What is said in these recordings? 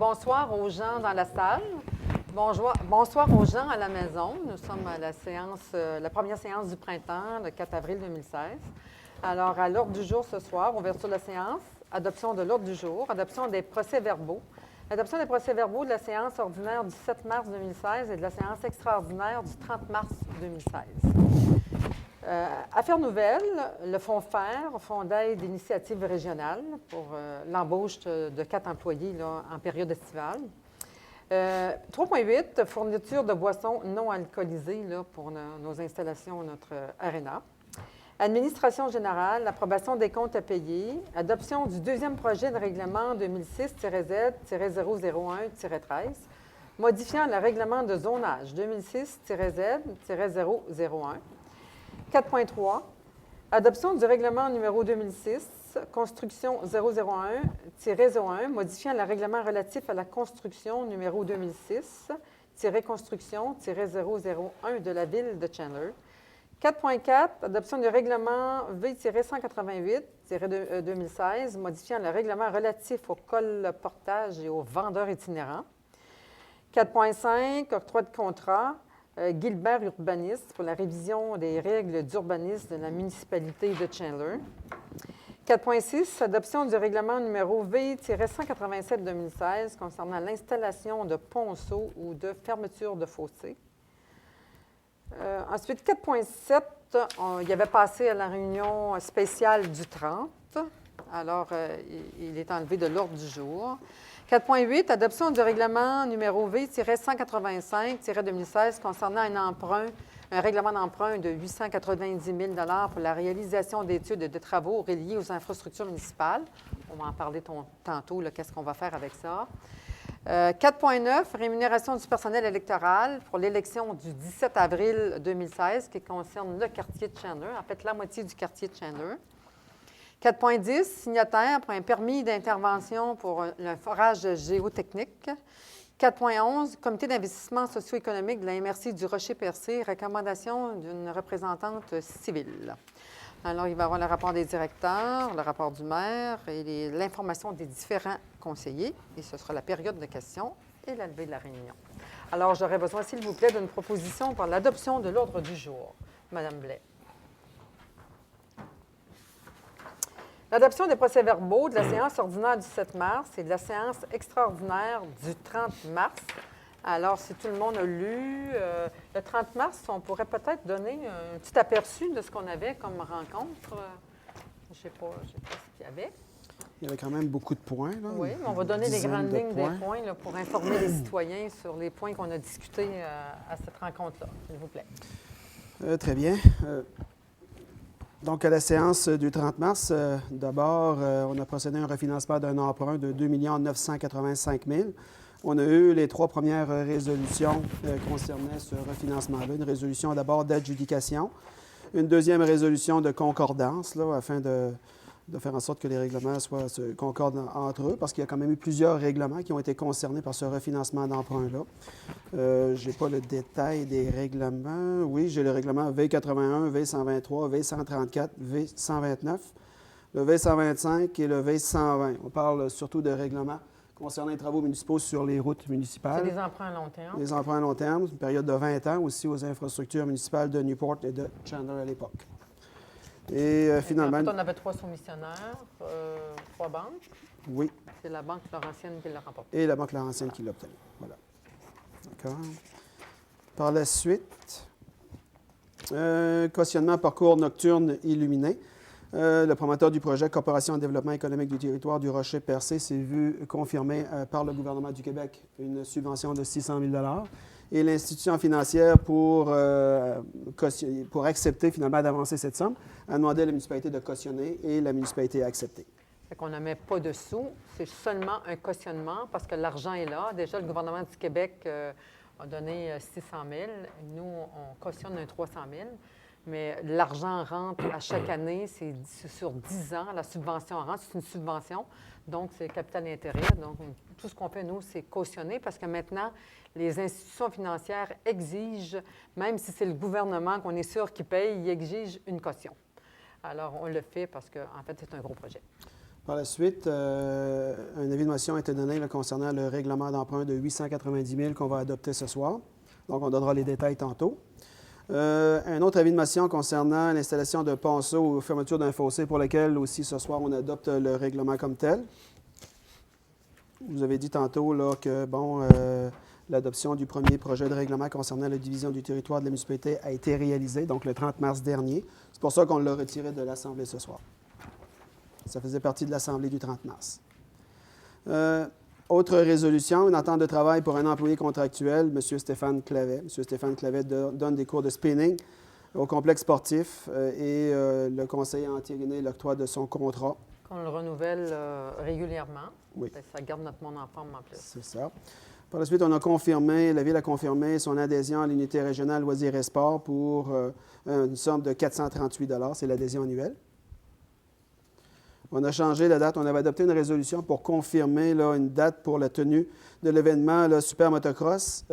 bonsoir aux gens dans la salle. Bonsoir aux gens à la maison. Nous sommes à la séance, la première séance du printemps, le 4 avril 2016. Alors, à l'ordre du jour ce soir, ouverture de la séance, adoption de l'ordre du jour, adoption des procès-verbaux. L'adoption des procès-verbaux de la séance ordinaire du 7 mars 2016 et de la séance extraordinaire du 30 mars 2016. Affaires nouvelles, le Fonds FAIRE, Fonds d'aide d'initiative régionale pour l'embauche de 4 employés là, en période estivale. 3.8, fourniture de boissons non alcoolisées là, pour nos installations, notre aréna. Administration générale, approbation des comptes à payer, adoption du deuxième projet de règlement 2006-Z-001-13, modifiant le règlement de zonage 2006-Z-001. 4.3, adoption du règlement numéro 2006, construction 001-01, modifiant le règlement relatif à la construction numéro 2006-construction-001 de la ville de Chandler. 4.4, adoption du règlement V-188-2016, modifiant le règlement relatif au colportage et aux vendeurs itinérants. 4.5, octroi de contrat, Gilbert Urbaniste pour la révision des règles d'urbanisme de la municipalité de Chandler. 4.6, adoption du règlement numéro V-187-2016 concernant l'installation de ponceaux ou de fermeture de fossés. Ensuite, 4.7, il avait passé à la réunion spéciale du 30. Alors, il est enlevé de l'ordre du jour. 4.8, adoption du règlement numéro V-185-2016 concernant un règlement d'emprunt de 890 000 pour la réalisation d'études et de travaux reliés aux infrastructures municipales. On va en parler tantôt, qu'est-ce qu'on va faire avec ça. 4.9, rémunération du personnel électoral pour l'élection du 17 avril 2016 qui concerne le quartier de Chandler, en fait la moitié du quartier de Chandler. 4.10, signataire pour un permis d'intervention pour le forage géotechnique. 4.11, comité d'investissement socio-économique de la MRC du Rocher-Percé, recommandation d'une représentante civile. Alors, il va y avoir le rapport des directeurs, le rapport du maire et l'information des différents conseillers. Et ce sera la période de questions et la levée de la réunion. Alors, j'aurais besoin, s'il vous plaît, d'une proposition pour l'adoption de l'ordre du jour. Madame Blais. L'adoption des procès-verbaux de la séance ordinaire du 7 mars et de la séance extraordinaire du 30 mars. Alors, si tout le monde a lu, le 30 mars, on pourrait peut-être donner un petit aperçu de ce qu'on avait comme rencontre. Je ne sais pas ce qu'il y avait. Il y avait quand même beaucoup de points. Là, oui, mais on va donner les grandes lignes des points là, pour informer les citoyens sur les points qu'on a discutés à cette rencontre-là, s'il vous plaît. Très bien. Donc, à la séance du 30 mars, d'abord, on a procédé à un refinancement d'un emprunt de 2 985 000. On a eu les 3 premières résolutions concernant ce refinancement-là. Une résolution d'abord d'adjudication, une deuxième résolution de concordance, là, afin de faire en sorte que les règlements se concordent entre eux, parce qu'il y a quand même eu plusieurs règlements qui ont été concernés par ce refinancement d'emprunt-là. Je n'ai pas le détail des règlements. Oui, j'ai le règlement V81, V123, V134, V129, le V125 et le V120. On parle surtout de règlements concernant les travaux municipaux sur les routes municipales. C'est des emprunts à long terme. Des emprunts à long terme, une période de 20 ans aussi aux infrastructures municipales de Newport et de Chandler à l'époque. Et finalement... En fait, on avait 3 soumissionnaires, 3 banques. Oui. C'est la Banque Laurentienne qui l'a remporté. Et la Banque Laurentienne qui l'a obtenu. Voilà. D'accord. Par la suite, cautionnement parcours nocturne illuminé. Le promoteur du projet Corporation en développement économique du territoire du Rocher-Percé s'est vu confirmer par le gouvernement du Québec une subvention de 600 000 $ et l'institution financière, pour accepter finalement d'avancer cette somme, a demandé à la municipalité de cautionner et la municipalité a accepté. Fait qu'on ne met pas de sous, c'est seulement un cautionnement parce que l'argent est là. Déjà, le gouvernement du Québec a donné 600 000. Nous, on cautionne un 300 000. Mais l'argent rentre à chaque année, c'est sur 10 ans. La subvention rentre, c'est une subvention, donc c'est capital d'intérêt. Donc, tout ce qu'on fait, nous, c'est cautionner parce que maintenant, les institutions financières exigent, même si c'est le gouvernement qu'on est sûr qui paye, ils exigent une caution. Alors, on le fait parce qu'en fait, c'est un gros projet. Par la suite, un avis de motion a été donné là, concernant le règlement d'emprunt de 890 000 qu'on va adopter ce soir. Donc, on donnera les détails tantôt. Un autre avis de motion concernant l'installation de ponceau ou fermeture d'un fossé pour lequel aussi ce soir on adopte le règlement comme tel. Vous avez dit tantôt là, que l'adoption du premier projet de règlement concernant la division du territoire de la municipalité a été réalisée, donc le 30 mars dernier. C'est pour ça qu'on l'a retiré de l'Assemblée ce soir. Ça faisait partie de l'Assemblée du 30 mars. Autre résolution, une entente de travail pour un employé contractuel, M. Stéphane Clavet. M. Stéphane Clavet donne des cours de spinning au complexe sportif et le conseil a entériné l'octroi de son contrat. Qu'on le renouvelle régulièrement. Oui. Ça garde notre monde en forme en plus. C'est ça. Par la suite, la Ville a confirmé son adhésion à l'unité régionale loisirs et sports pour une somme de 438 $. C'est l'adhésion annuelle. On a changé la date. On avait adopté une résolution pour confirmer là, une date pour la tenue de l'événement Super Motocross.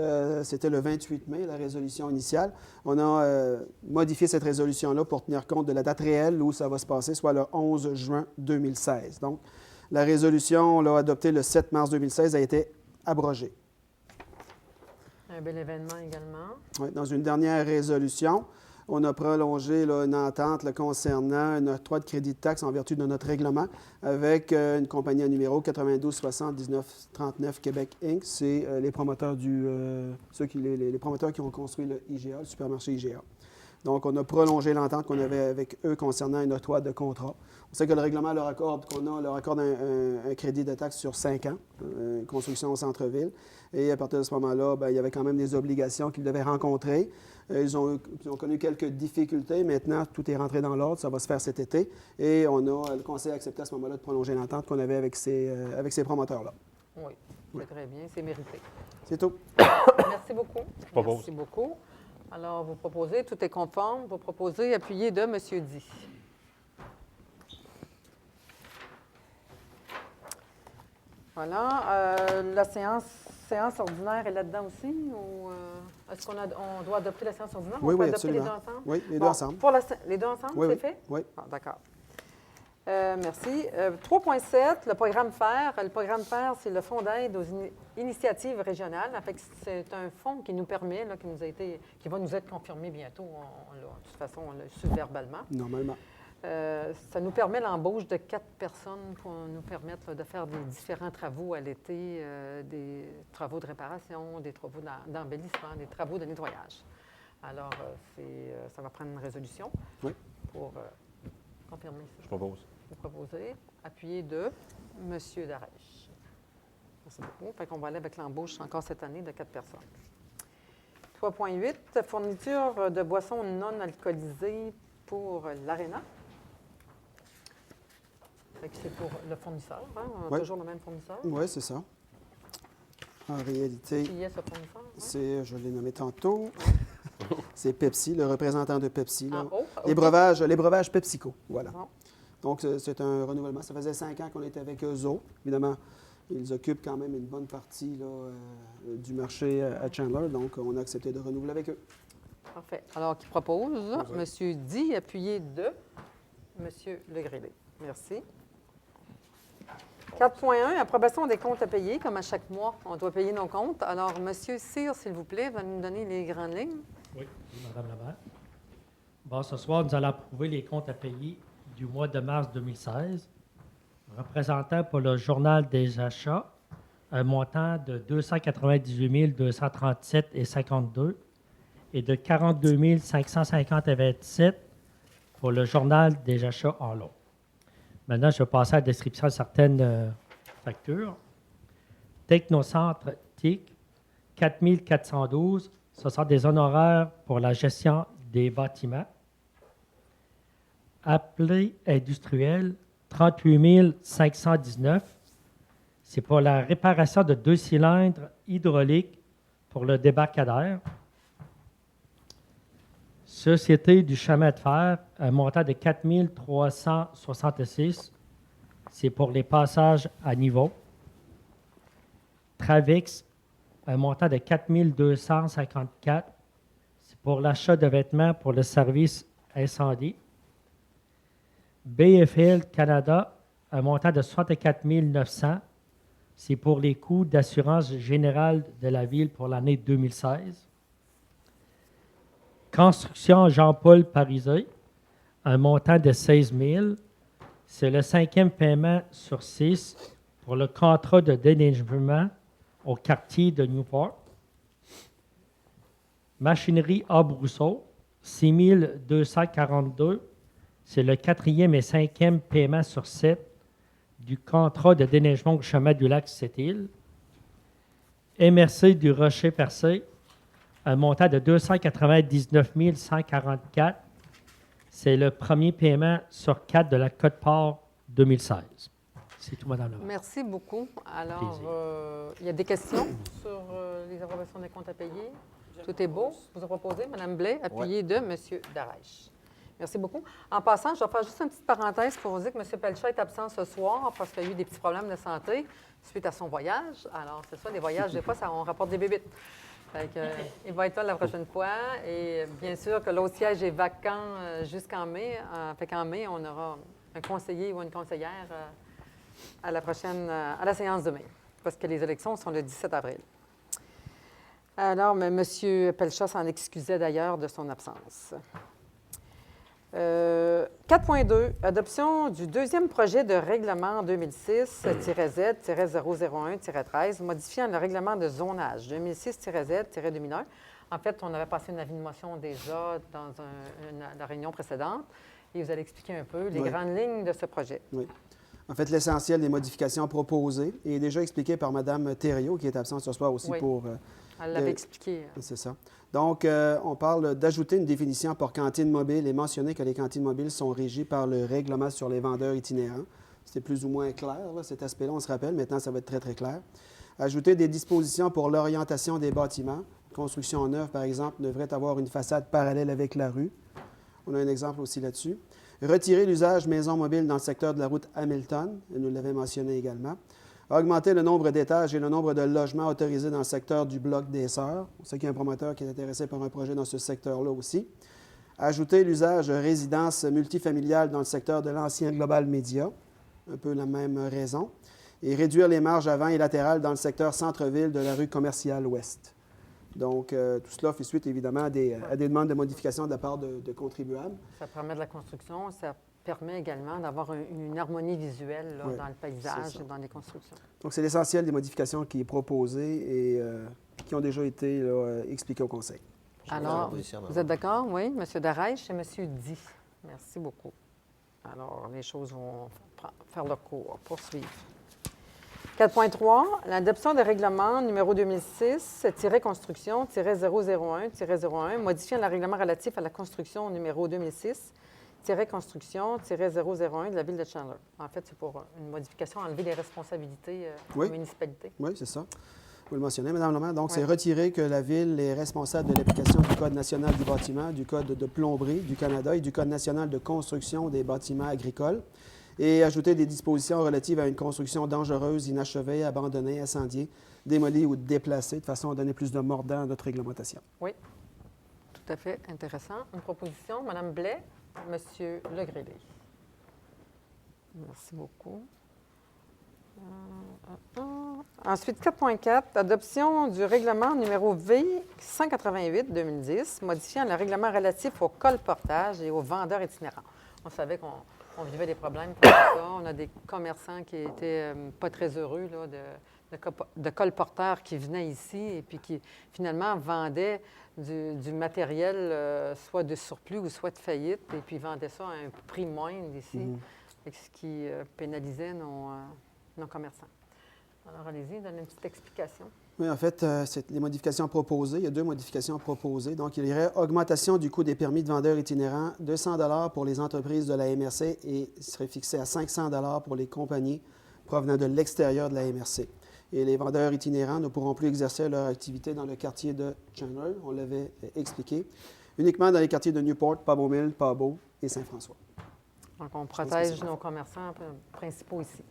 C'était le 28 mai, la résolution initiale. On a modifié cette résolution-là pour tenir compte de la date réelle où ça va se passer, soit le 11 juin 2016. Donc, la résolution là, adoptée le 7 mars 2016 a été abrogée. Un bel événement également. Oui, dans une dernière résolution, on a prolongé là, une entente là, concernant un octroi de crédit de taxe en vertu de notre règlement avec une compagnie à numéro 92 60 19 39 Québec Inc. C'est les promoteurs les promoteurs qui ont construit le IGA, le supermarché IGA. Donc, on a prolongé l'entente qu'on avait avec eux concernant un octroi de contrat. On sait que le règlement leur accorde un crédit de taxe sur 5 ans, construction au centre-ville. Et à partir de ce moment-là, il y avait quand même des obligations qu'ils devaient rencontrer. Ils ont connu quelques difficultés. Maintenant, tout est rentré dans l'ordre. Ça va se faire cet été. Et le conseil a accepté à ce moment-là de prolonger l'entente qu'on avait avec ces promoteurs-là. Oui, c'est très bien. C'est mérité. C'est tout. Merci beaucoup. Je propose. Merci beaucoup. Alors, vous proposez, tout est conforme. Vous proposez appuyé de M. Di. Voilà. La séance ordinaire est là-dedans aussi? Ou est-ce qu'on doit adopter la séance ordinaire? Oui, on peut oui, adopter absolument. les deux ensemble? Oui, les deux ensemble. Pour les deux ensemble, Oui, c'est oui. fait? Oui. Ah, d'accord. Merci. 3.7, le programme FAIR. Le programme FAIR, c'est le Fonds d'aide aux initiatives régionales. En fait, c'est un fonds qui nous permet, là, qui va nous être confirmé bientôt. De toute façon, on l'a su verbalement. Normalement. Ça nous permet l'embauche de 4 personnes pour nous permettre là, de faire des différents travaux à l'été, des travaux de réparation, des travaux d'embellissement, des travaux de nettoyage. Alors, ça va prendre une résolution pour confirmer ça. Je propose. Vous proposez. Appuyé de M. Darèche. Merci beaucoup. Fait qu'on va aller avec l'embauche encore cette année de 4 personnes. 3.8, fourniture de boissons non alcoolisées pour l'Arena. C'est pour le fournisseur, hein? On a toujours le même fournisseur. Oui, c'est ça. En réalité, Qui est ce fournisseur? Je l'ai nommé tantôt, c'est Pepsi, le représentant de Pepsi. Là. En haut? Les breuvages PepsiCo, voilà. Bon. Donc, c'est un renouvellement. Ça faisait 5 ans qu'on était avec eux autres. Évidemment, ils occupent quand même une bonne partie là, du marché à Chandler, donc on a accepté de renouveler avec eux. Parfait. Alors, qui propose? M. Di, appuyé de M. Legresley. Merci. 4.1, approbation des comptes à payer. Comme à chaque mois, on doit payer nos comptes. Alors, M. Cyr, s'il vous plaît, va nous donner les grandes lignes. Oui, Mme Lavert. Bon, ce soir, nous allons approuver les comptes à payer du mois de mars 2016, représentant pour le Journal des achats un montant de 298 237,52 et de 42 550,27 pour le Journal des achats en lot. Maintenant, je vais passer à la description de certaines factures. Technocentre TIC, 4 412, ce sont des honoraires pour la gestion des bâtiments. Appelé industriel, 38 519, c'est pour la réparation de 2 cylindres hydrauliques pour le débarcadère. Société du chemin de fer, un montant de 4 366, c'est pour les passages à niveau. Travix, un montant de 4 254, c'est pour l'achat de vêtements pour le service incendie. BFL Canada, un montant de 64 900. C'est pour les coûts d'assurance générale de la ville pour l'année 2016. Construction Jean-Paul Parisé, un montant de 16 000. C'est le 5e paiement sur 6 pour le contrat de déneigement au quartier de Newport. Machinerie Abrousseau, 6 242. C'est le 4e et 5e paiement sur 7 du contrat de déneigement au chemin du lac Sept-Îles. MRC du Rocher-Percé, un montant de 299 144. C'est le premier paiement sur 4 de la Côte-Port 2016. C'est tout, Mme Laval. Merci beaucoup. Alors, Plaisir. il y a des questions sur les approbations des comptes à payer? Tout est beau. Vous avez proposé, Mme Blais, appuyé de M. Darèche. Merci beaucoup. En passant, je vais faire juste une petite parenthèse pour vous dire que M. Pelchat est absent ce soir parce qu'il y a eu des petits problèmes de santé suite à son voyage. Alors, c'est ça, les voyages, des fois, on rapporte des bébites. Fait que, il va être là la prochaine fois. Et bien sûr que l'autre siège est vacant jusqu'en mai. Fait qu'en mai, on aura un conseiller ou une conseillère à la séance de mai, parce que les élections sont le 17 avril. Alors, M. Pelchat s'en excusait d'ailleurs de son absence. 4.2, adoption du deuxième projet de règlement 2006-Z-001-13, modifiant le règlement de zonage 2006-Z-2001. En fait, on avait passé une avis de motion déjà dans la réunion précédente et vous allez expliquer un peu les grandes lignes de ce projet. Oui. En fait, l'essentiel des modifications proposées est déjà expliqué par Mme Thériault, qui est absente ce soir aussi pour... Elle l'avait expliqué. C'est ça. Donc, on parle d'ajouter une définition pour cantine mobile et mentionner que les cantines mobiles sont régies par le règlement sur les vendeurs itinérants. C'était plus ou moins clair, là, cet aspect-là, on se rappelle. Maintenant, ça va être très, très clair. Ajouter des dispositions pour l'orientation des bâtiments. Construction neuve, par exemple, devrait avoir une façade parallèle avec la rue. On a un exemple aussi là-dessus. Retirer l'usage maison mobile dans le secteur de la route Hamilton, nous l'avons mentionné également. Augmenter le nombre d'étages et le nombre de logements autorisés dans le secteur du bloc des Sœurs. On sait qu'il y a un promoteur qui est intéressé par un projet dans ce secteur-là aussi. Ajouter l'usage résidence multifamiliale dans le secteur de l'ancien Global Média, un peu la même raison. Et réduire les marges avant et latérales dans le secteur centre-ville de la rue commerciale ouest. Donc, tout cela fait suite, évidemment, à des demandes de modification de la part de contribuables. Ça permet de la construction, ça permet également d'avoir une harmonie visuelle là, dans le paysage et dans les constructions. Donc, c'est l'essentiel des modifications qui est proposé et qui ont déjà été là, expliquées au Conseil. Alors, vous êtes d'accord? Oui, M. Darèche et M. Di. Merci beaucoup. Alors, les choses vont faire leur cours, poursuivre. 4.3, l'adoption de règlement numéro 2006-construction-001-01, modifiant le règlement relatif à la construction numéro 2006-construction-001 de la Ville de Chandler. En fait, c'est pour une modification, enlever les responsabilités aux municipalités. Oui, c'est ça. Vous le mentionnez, Mme Lemay. Donc, c'est retirer que la Ville est responsable de l'application du Code national du bâtiment, du Code de plomberie du Canada et du Code national de construction des bâtiments agricoles, et ajouter des dispositions relatives à une construction dangereuse, inachevée, abandonnée, incendiée, démolie ou déplacée, de façon à donner plus de mordant à notre réglementation. Oui, tout à fait intéressant. Une proposition, Mme Blais, M. Legresley. Merci beaucoup. Ensuite, 4.4, adoption du règlement numéro V-188-2010, modifiant le règlement relatif au colportage et aux vendeurs itinérants. On savait qu'on vivait des problèmes comme ça. On a des commerçants qui étaient pas très heureux là, de colporteurs qui venaient ici et puis qui, finalement, vendaient du matériel, soit de surplus ou soit de faillite, et puis vendaient ça à un prix moindre ici, ce qui pénalisait nos commerçants. Alors, allez-y, donnez une petite explication. Oui, en fait, c'est les modifications proposées. Il y a 2 modifications proposées. Donc, il y aurait augmentation du coût des permis de vendeurs itinérants, 200 $ pour les entreprises de la MRC et il serait fixé à 500 $ pour les compagnies provenant de l'extérieur de la MRC. Et les vendeurs itinérants ne pourront plus exercer leur activité dans le quartier de Chandler, on l'avait expliqué, uniquement dans les quartiers de Newport, Pas-Beaumille, Pas-Beau et Saint-François. Donc, on protège nos commerçants principaux ici.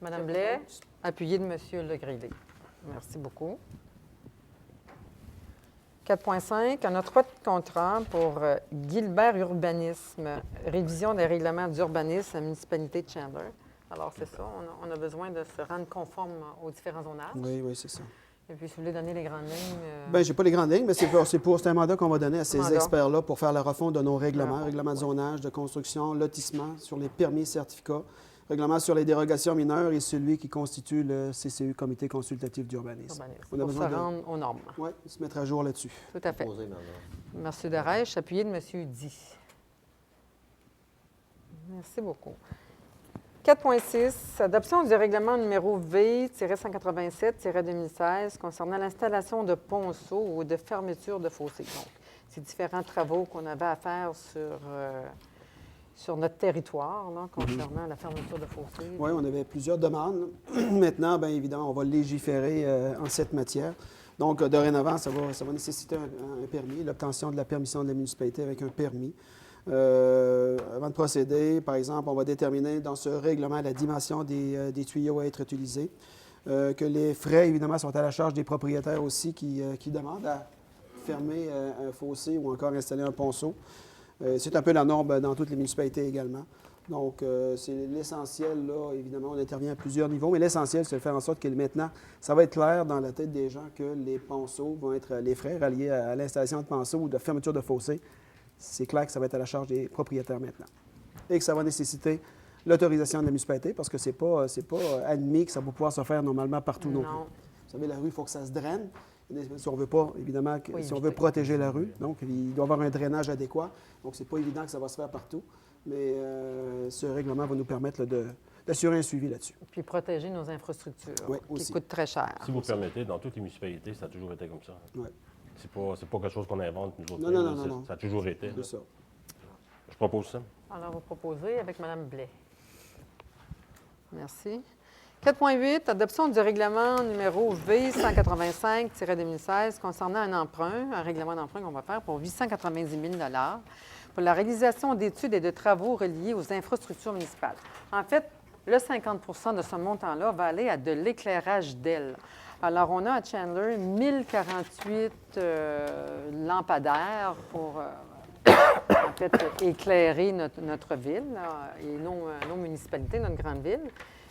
Mme Blais, appuyée de M. Legresley. Merci beaucoup. 4.5, un octroi de contrat pour Gilbert Urbanisme, révision des règlements d'urbanisme à la municipalité de Chandler. Alors, c'est ça. On a besoin de se rendre conforme aux différents zonages. Oui, c'est ça. Et puis, si vous voulez donner les grandes lignes... Bien, je n'ai pas les grandes lignes, mais c'est un mandat qu'on va donner à ces Mandat. experts-là pour faire la refonte de nos règlements, Ouais. règlements de zonage, de construction, lotissement, sur les permis et certificats, règlement sur les dérogations mineures et celui qui constitue le CCU, Comité consultatif d'urbanisme. On a pour besoin se rendre aux normes. Oui, se mettre à jour là-dessus. Tout à fait. Posé, Bernard. Merci Darèche. Appuyé de M. Di. Merci beaucoup. 4.6, adoption du règlement numéro V-187-2016 concernant l'installation de ponceaux ou de fermeture de fossés. Donc, ces différents travaux qu'on avait à faire sur notre territoire là, concernant la fermeture de fossés. Oui, on avait plusieurs demandes. Maintenant, bien évidemment, on va légiférer en cette matière. Donc, dorénavant, ça va nécessiter un permis, l'obtention de la permission de la municipalité avec un permis. Avant de procéder, par exemple, on va déterminer dans ce règlement la dimension des tuyaux à être utilisés, que les frais, évidemment, sont à la charge des propriétaires aussi qui demandent à fermer un fossé ou encore installer un ponceau. C'est un peu la norme dans toutes les municipalités également. Donc, c'est l'essentiel, là, évidemment, on intervient à plusieurs niveaux, mais l'essentiel, c'est de faire en sorte que maintenant, ça va être clair dans la tête des gens que les ponceaux vont être, les frais reliés à l'installation de ponceaux ou de fermeture de fossés, c'est clair que ça va être à la charge des propriétaires maintenant. Et que ça va nécessiter l'autorisation de la municipalité parce que c'est pas admis que ça va pouvoir se faire normalement partout non plus. Vous savez, la rue, il faut que ça se draine. Si on veut pas, évidemment, si on veut protéger la rue, donc il doit y avoir un drainage adéquat. Donc, c'est pas évident que ça va se faire partout. Mais ce règlement va nous permettre d'assurer un suivi là-dessus. Puis protéger nos infrastructures, Oui, qui aussi. coûtent très cher. Si vous permettez, dans toutes les municipalités, ça a toujours été comme ça. Oui, C'est pas quelque chose qu'on invente, nous autres. Non. Ça a toujours été. c'est ça. Je propose ça. Alors, on va proposer avec Mme Blais. Merci. 4.8, adoption du règlement numéro V-185-2016 concernant un règlement d'emprunt qu'on va faire pour 890 000 pour la réalisation d'études et de travaux reliés aux infrastructures municipales. En fait, le 50 de ce montant-là va aller à de l'éclairage d'ailes. Alors, on a à Chandler 1048 lampadaires pour, en fait, éclairer notre ville là, et nos municipalités, notre grande ville.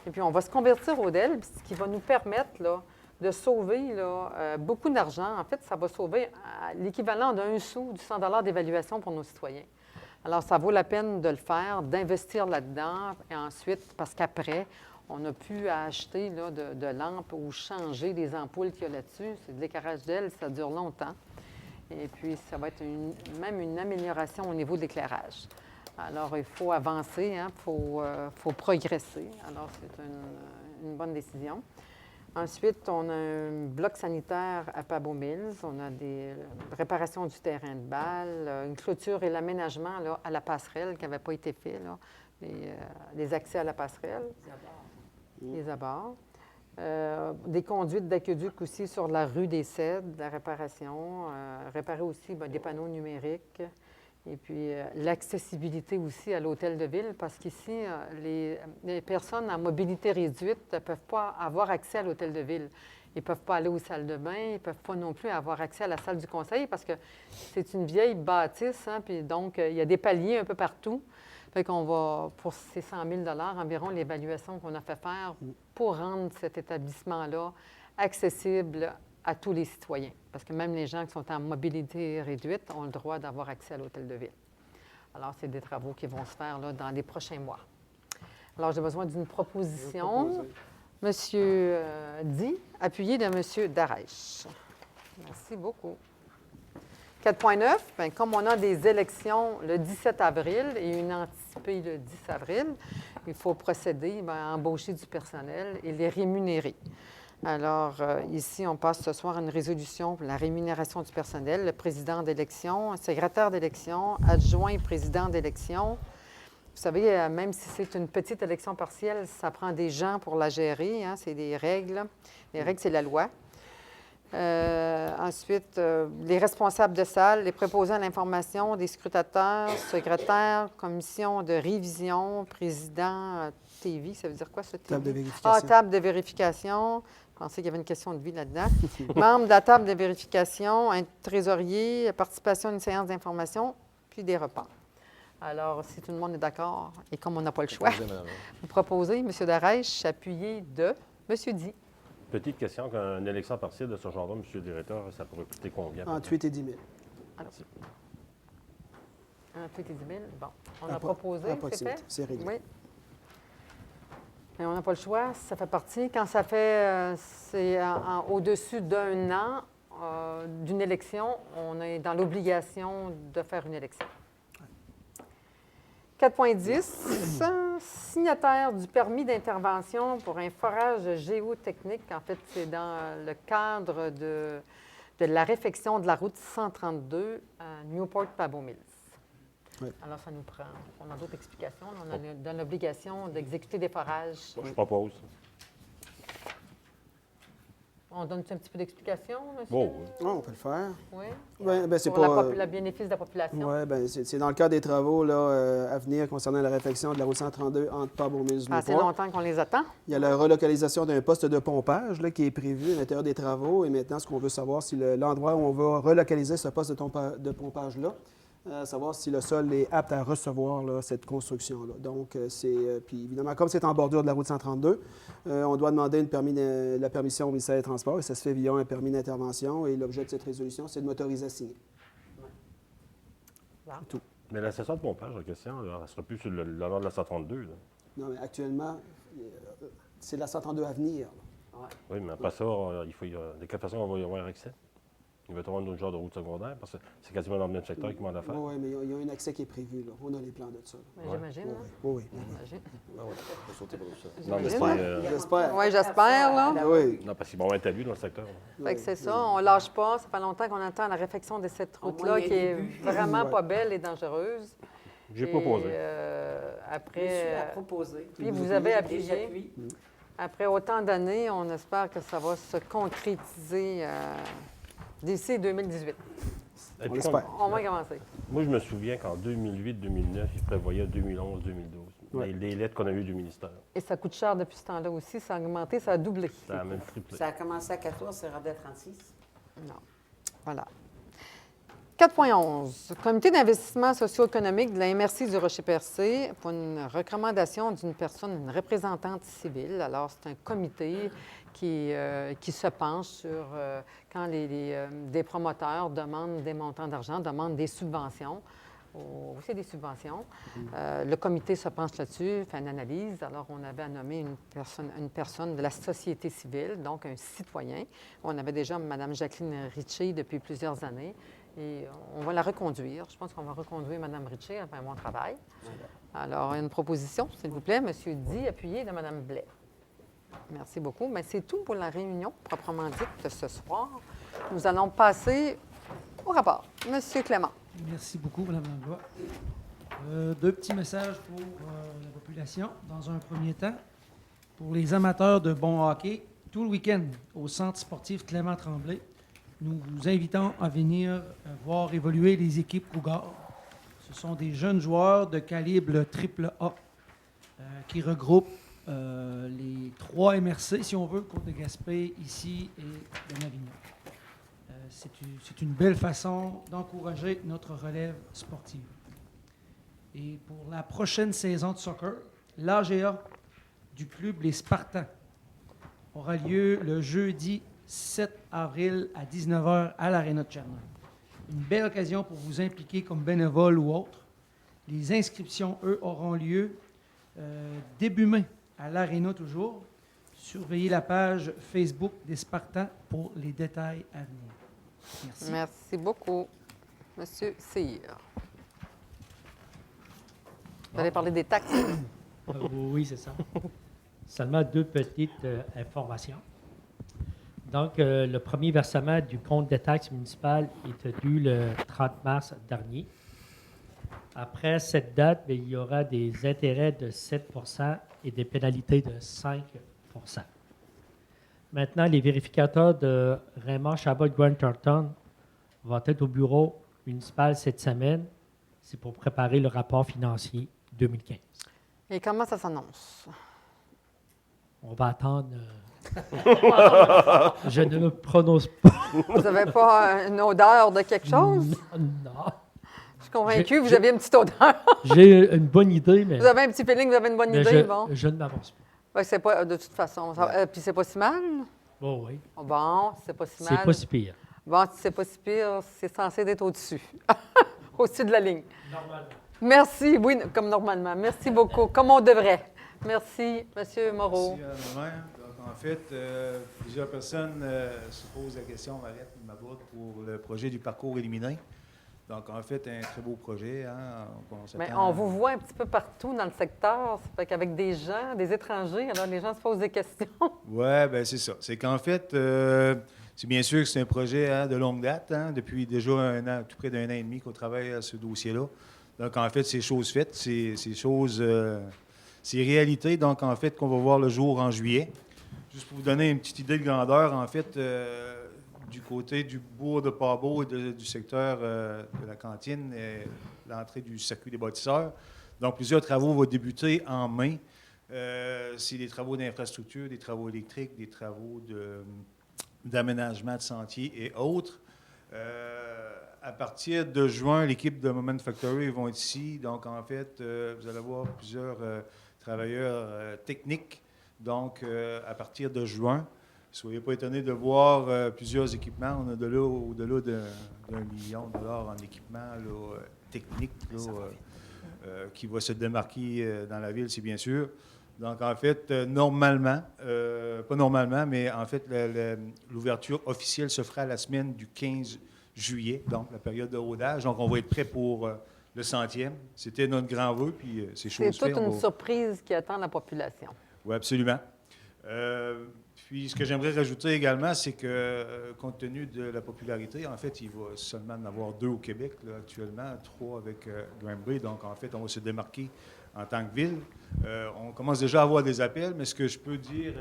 Et puis, on va se convertir au DEL, ce qui va nous permettre là, de sauver là, beaucoup d'argent. En fait, ça va sauver l'équivalent d'un sou du 100 d'évaluation pour nos citoyens. Alors, ça vaut la peine de le faire, d'investir là-dedans. Et ensuite, parce qu'après, on n'a plus à acheter là, de lampes ou changer les ampoules qu'il y a là-dessus. C'est de l'éclairage d'ailes, ça dure longtemps. Et puis, ça va être même une amélioration au niveau de l'éclairage. Alors, il faut avancer, il faut progresser. Alors, c'est une bonne décision. Ensuite, on a un bloc sanitaire à Pabot Mills. On a des réparations du terrain de balle, une clôture et l'aménagement là, à la passerelle qui n'avait pas été fait, là, les accès à la passerelle, les abords. Des conduites d'aqueduc aussi sur la rue des Cèdres, la réparation. Réparer aussi des panneaux numériques. Et puis, l'accessibilité aussi à l'hôtel de ville, parce qu'ici, les personnes à mobilité réduite ne peuvent pas avoir accès à l'hôtel de ville. Ils ne peuvent pas aller aux salles de bain, ils ne peuvent pas non plus avoir accès à la salle du conseil, parce que c'est une vieille bâtisse, puis donc, il y a des paliers un peu partout. Fait qu'on va, pour ces 100 000 environ, l'évaluation qu'on a fait faire pour rendre cet établissement-là accessible à tous les citoyens. Parce que même les gens qui sont en mobilité réduite ont le droit d'avoir accès à l'hôtel de ville. Alors, c'est des travaux qui vont se faire là, dans les prochains mois. Alors, j'ai besoin d'une proposition. Monsieur Di, appuyé de Monsieur Darèche. Merci beaucoup. 4.9, bien, comme on a des élections le 17 avril et une anticipée le 10 avril, il faut procéder à embaucher du personnel et les rémunérer. Alors, ici, on passe ce soir à une résolution pour la rémunération du personnel, le président d'élection, secrétaire d'élection, adjoint président d'élection. Vous savez, même si c'est une petite élection partielle, ça prend des gens pour la gérer, c'est des règles. Les règles, c'est la loi. Ensuite, les responsables de salle, les préposés à l'information, des scrutateurs, secrétaire, commission de révision, président TV, ça veut dire quoi, ça, TV? Table de vérification. Table de vérification. Je pensais qu'il y avait une question de vie là-dedans. Membre de la table de vérification, un trésorier, participation à une séance d'information, puis des repas. Alors, si tout le monde est d'accord, et comme on n'a pas le choix, Proposez, madame. vous proposez, M. Darèche, appuyé de M. Di. Petite question, qu'un élection partielle de ce genre-là, M. le directeur, ça pourrait coûter combien? Entre 8 et 10 000. Alors, entre 8 et 10 000, bon. On À a pro- proposé, c'est approximatif, fait? c'est réglé. Oui. Mais on n'a pas le choix, ça fait partie. Quand ça fait, c'est au-dessus d'un an d'une élection, on est dans l'obligation de faire une élection. 4.10, signataire du permis d'intervention pour un forage géotechnique. En fait, c'est dans le cadre de la réfection de la route 132 à Newport-Pabot Mills. Oui. Alors, ça nous prend. On a d'autres explications. On a dans l'obligation d'exécuter des forages. Je propose. On donne un petit peu d'explication, monsieur? Bon, oui. Ah, on peut le faire. Oui. Ben, c'est Pour pas. le bénéfice de la population. Oui, ben, c'est dans le cadre des travaux là, à venir concernant la réfection de la route 132 entre Pabot Mills et Assez Newport. longtemps qu'on les attend. Il y a la relocalisation d'un poste de pompage là, qui est prévu à l'intérieur des travaux. Et maintenant, ce qu'on veut savoir, c'est l'endroit où on va relocaliser ce poste de pompage-là, savoir si le sol est apte à recevoir là, cette construction-là. Donc, puis évidemment, comme c'est en bordure de la route 132, on doit demander la permission au ministère des Transports et ça se fait via un permis d'intervention. Et l'objet de cette résolution, c'est de m'autoriser à signer. Mais la session de pompage, la question, là, elle ne sera plus sur le long de la 132. Là. Non, mais actuellement, c'est la 132 à venir. là. Oui, mais après ça, il faut, de quelle façon on va y avoir accès? Il va y avoir un autre genre de route secondaire, parce que c'est quasiment dans le même secteur qui demande à faire. Oui, mais il y a un accès qui est prévu. Là. On a les plans de ça. là. Mais Ouais. J'imagine. Oui, hein? oui. J'imagine. Ah ouais, on peut sauter pour ça. Non, mais J'imagine. c'est, J'espère. Oui, j'espère, là. Oui. non, parce qu'ils vont être établis dans le secteur. là. Fait que c'est ça, on lâche pas. Ça fait longtemps qu'on attend la réfection de cette Au moins, route-là il y a qui un est début. vraiment Ouais. pas belle et dangereuse. J'ai Et, proposé. Après, Monsieur a proposé. puis vous avez Et appuyé. j'appuie. Après autant d'années, on espère que ça va se concrétiser d'ici 2018. Et On puis, l'espère. On va commencer. Moi, je me souviens qu'en 2008-2009, ils prévoyaient 2011-2012. Ouais. Les lettres qu'on a eues du ministère, Et ça coûte cher depuis ce temps-là aussi. Ça a augmenté, ça a doublé. ça a même triplé. Ça a commencé à 14, c'est rendu à 36. Non. Voilà. 4.11. Comité d'investissement socio-économique de la MRC du Rocher-Percé pour une recommandation d'une personne, une représentante civile. Alors, c'est un comité qui se penche sur quand des promoteurs demandent des montants d'argent, demandent des subventions. C'est des subventions. Le comité se penche là-dessus, fait une analyse. Alors, on avait à nommer une personne de la société civile, donc un citoyen. On avait déjà Mme Jacqueline Richer depuis plusieurs années. Et on va la reconduire. Je pense qu'on va reconduire Mme Richer. Elle fait un bon travail. Alors, une proposition, s'il vous plaît. M. Di, appuyé de Mme Blais. Merci beaucoup. Mais c'est tout pour la réunion, proprement dite, de ce soir. Nous allons passer au rapport. Monsieur Clément. Merci beaucoup, Mme Langlois. Deux petits messages pour la population. Dans un premier temps, pour les amateurs de bon hockey, tout le week-end au Centre sportif Clément Tremblay, nous vous invitons à venir voir évoluer les équipes Cougars. Ce sont des jeunes joueurs de calibre AAA qui regroupent les 3 MRC, si on veut, Côte-de-Gaspé, ici et de Navignon. C'est une belle façon d'encourager notre relève sportive. Et pour la prochaine saison de soccer, l'AGA du club Les Spartans aura lieu le jeudi 7 avril à 19h à l'Aréna de Tchernobyl. Une belle occasion pour vous impliquer comme bénévole ou autre. Les inscriptions, eux, auront lieu début mai à l'Aréna toujours. Surveillez la page Facebook des Spartans pour les détails à venir. Merci. Merci beaucoup. Monsieur Cyr. Vous allez parler des taxes. Oui, c'est ça. Seulement 2 petites informations. Donc, le premier versement du compte des taxes municipales était dû le 30 mars dernier. Après cette date, bien, il y aura des intérêts de 7 et des pénalités de 5 Maintenant, les vérificateurs de Raymond Chabot Grant Thornton vont être au bureau municipal cette semaine. C'est pour préparer le rapport financier 2015. Et comment ça s'annonce? On va attendre. Je ne me prononce pas. Vous n'avez pas une odeur de quelque chose? Non. Je suis convaincue, vous j'ai- avez une petite odeur. J'ai une bonne idée, mais, Vous avez un petit feeling, vous avez une bonne mais idée, bon. je ne m'avance pas. Ouais, c'est pas, de toute façon. Puis c'est pas si mal? Oh oui, Bon, c'est pas si mal. c'est pas si pire. Bon, si c'est pas si pire, c'est censé être au-dessus. Au-dessus de la ligne. Normalement. Merci, oui, comme normalement. Merci beaucoup, comme on devrait. Merci, M. Moreau. Merci, Mme la maire. Donc, en fait, plusieurs personnes se posent la question, Mariette Maboud, pour le projet du parcours éliminé. Donc, en fait, un très beau projet. Hein, Mais s'attend- on vous voit un petit peu partout dans le secteur. Ça fait qu'avec des gens, des étrangers, alors les gens se posent des questions. Oui, bien, c'est ça. C'est qu'en fait, c'est bien sûr que c'est un projet de longue date. Hein, depuis déjà un an, tout près d'un an et demi qu'on travaille à ce dossier-là. Donc, en fait, c'est chose faite. C'est chose... c'est réalité, donc, en fait, qu'on va voir le jour en juillet. Juste pour vous donner une petite idée de grandeur, en fait, du côté du bourg de Pabot et du secteur de la cantine, l'entrée du circuit des bâtisseurs. Donc, plusieurs travaux vont débuter en mai. C'est des travaux d'infrastructure, des travaux électriques, des travaux d'aménagement de sentiers et autres. À partir de juin, l'équipe de Moment Factory vont être ici. Donc, en fait, vous allez voir plusieurs travailleurs techniques. Donc, à partir de juin, ne soyez pas étonnés de voir plusieurs équipements. On a au-delà d'1 million de dollars en équipement là, technique là, qui va se démarquer dans la ville, c'est bien sûr. Donc, en fait, normalement, pas normalement, mais en fait, l'ouverture officielle se fera la semaine du 15 juillet, donc la période de rodage. Donc, on va être prêt pour le 100e. C'était notre grand vœu, puis c'est chose C'est toute faite. une surprise qui attend la population. Oui, absolument. Puis, ce que j'aimerais rajouter également, c'est que, compte tenu de la popularité, en fait, il va seulement en avoir 2 au Québec, là, actuellement, 3 avec Granby. Donc, en fait, on va se démarquer en tant que ville. On commence déjà à avoir des appels, mais ce que je peux dire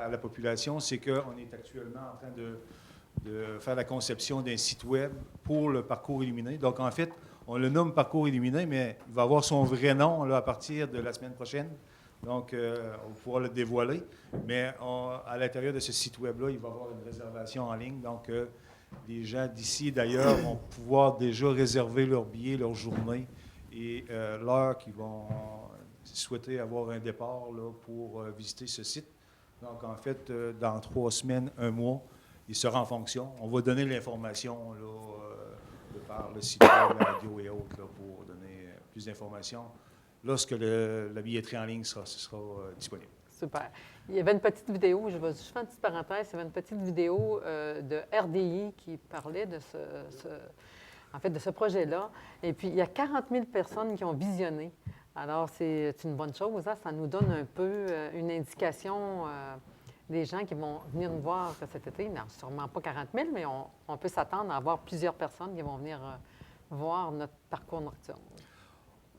à la population, c'est qu'on est actuellement en train de faire la conception d'un site web pour le parcours éliminé. Donc, en fait, on le nomme parcours éliminé, mais il va avoir son vrai nom là, à partir de la semaine prochaine. Donc, on pourra le dévoiler. Mais à l'intérieur de ce site web-là, il va y avoir une réservation en ligne. Donc, les gens d'ici, d'ailleurs, vont pouvoir déjà réserver leurs billets, leur journée et l'heure qu'ils vont souhaiter avoir un départ là, pour visiter ce site. Donc, en fait, dans 3 semaines, 1 mois, il sera en fonction. On va donner l'information de par le site web, la radio et autres là, pour donner plus d'informations lorsque la billetterie en ligne sera disponible. Super. Il y avait une petite vidéo, je vais juste faire une petite parenthèse, il y avait une petite vidéo de RDI qui parlait de ce projet-là. Et puis, il y a 40 000 personnes qui ont visionné. Alors, c'est une bonne chose. Hein? Ça nous donne un peu une indication des gens qui vont venir nous voir cet été. Non, sûrement pas 40 000, mais on peut s'attendre à avoir plusieurs personnes qui vont venir voir notre parcours nocturne.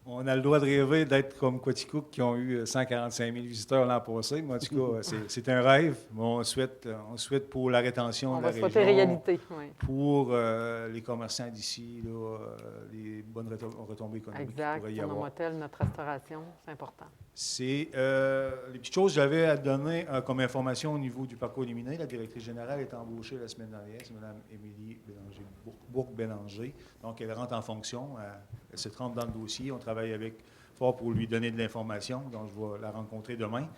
On a le droit de rêver d'être comme Quaticook qui ont eu 145 000 visiteurs l'an passé. Mais en tout cas, c'est un rêve. Mais on souhaite pour la rétention On de la va souhaiter région, réalité, oui. pour les commerçants d'ici, les bonnes retombées économiques qu'il Exact. pourrait y Pour nos avoir. motels, notre restauration, c'est important. C'est les petites choses que j'avais à donner comme information au niveau du parcours éliminé. La directrice générale est embauchée la semaine dernière, c'est Mme Émilie Bourque-Bélanger. Donc, elle rentre en fonction. Elle se trempe dans le dossier. On travaille avec fort pour lui donner de l'information. Donc, je vais la rencontrer demain.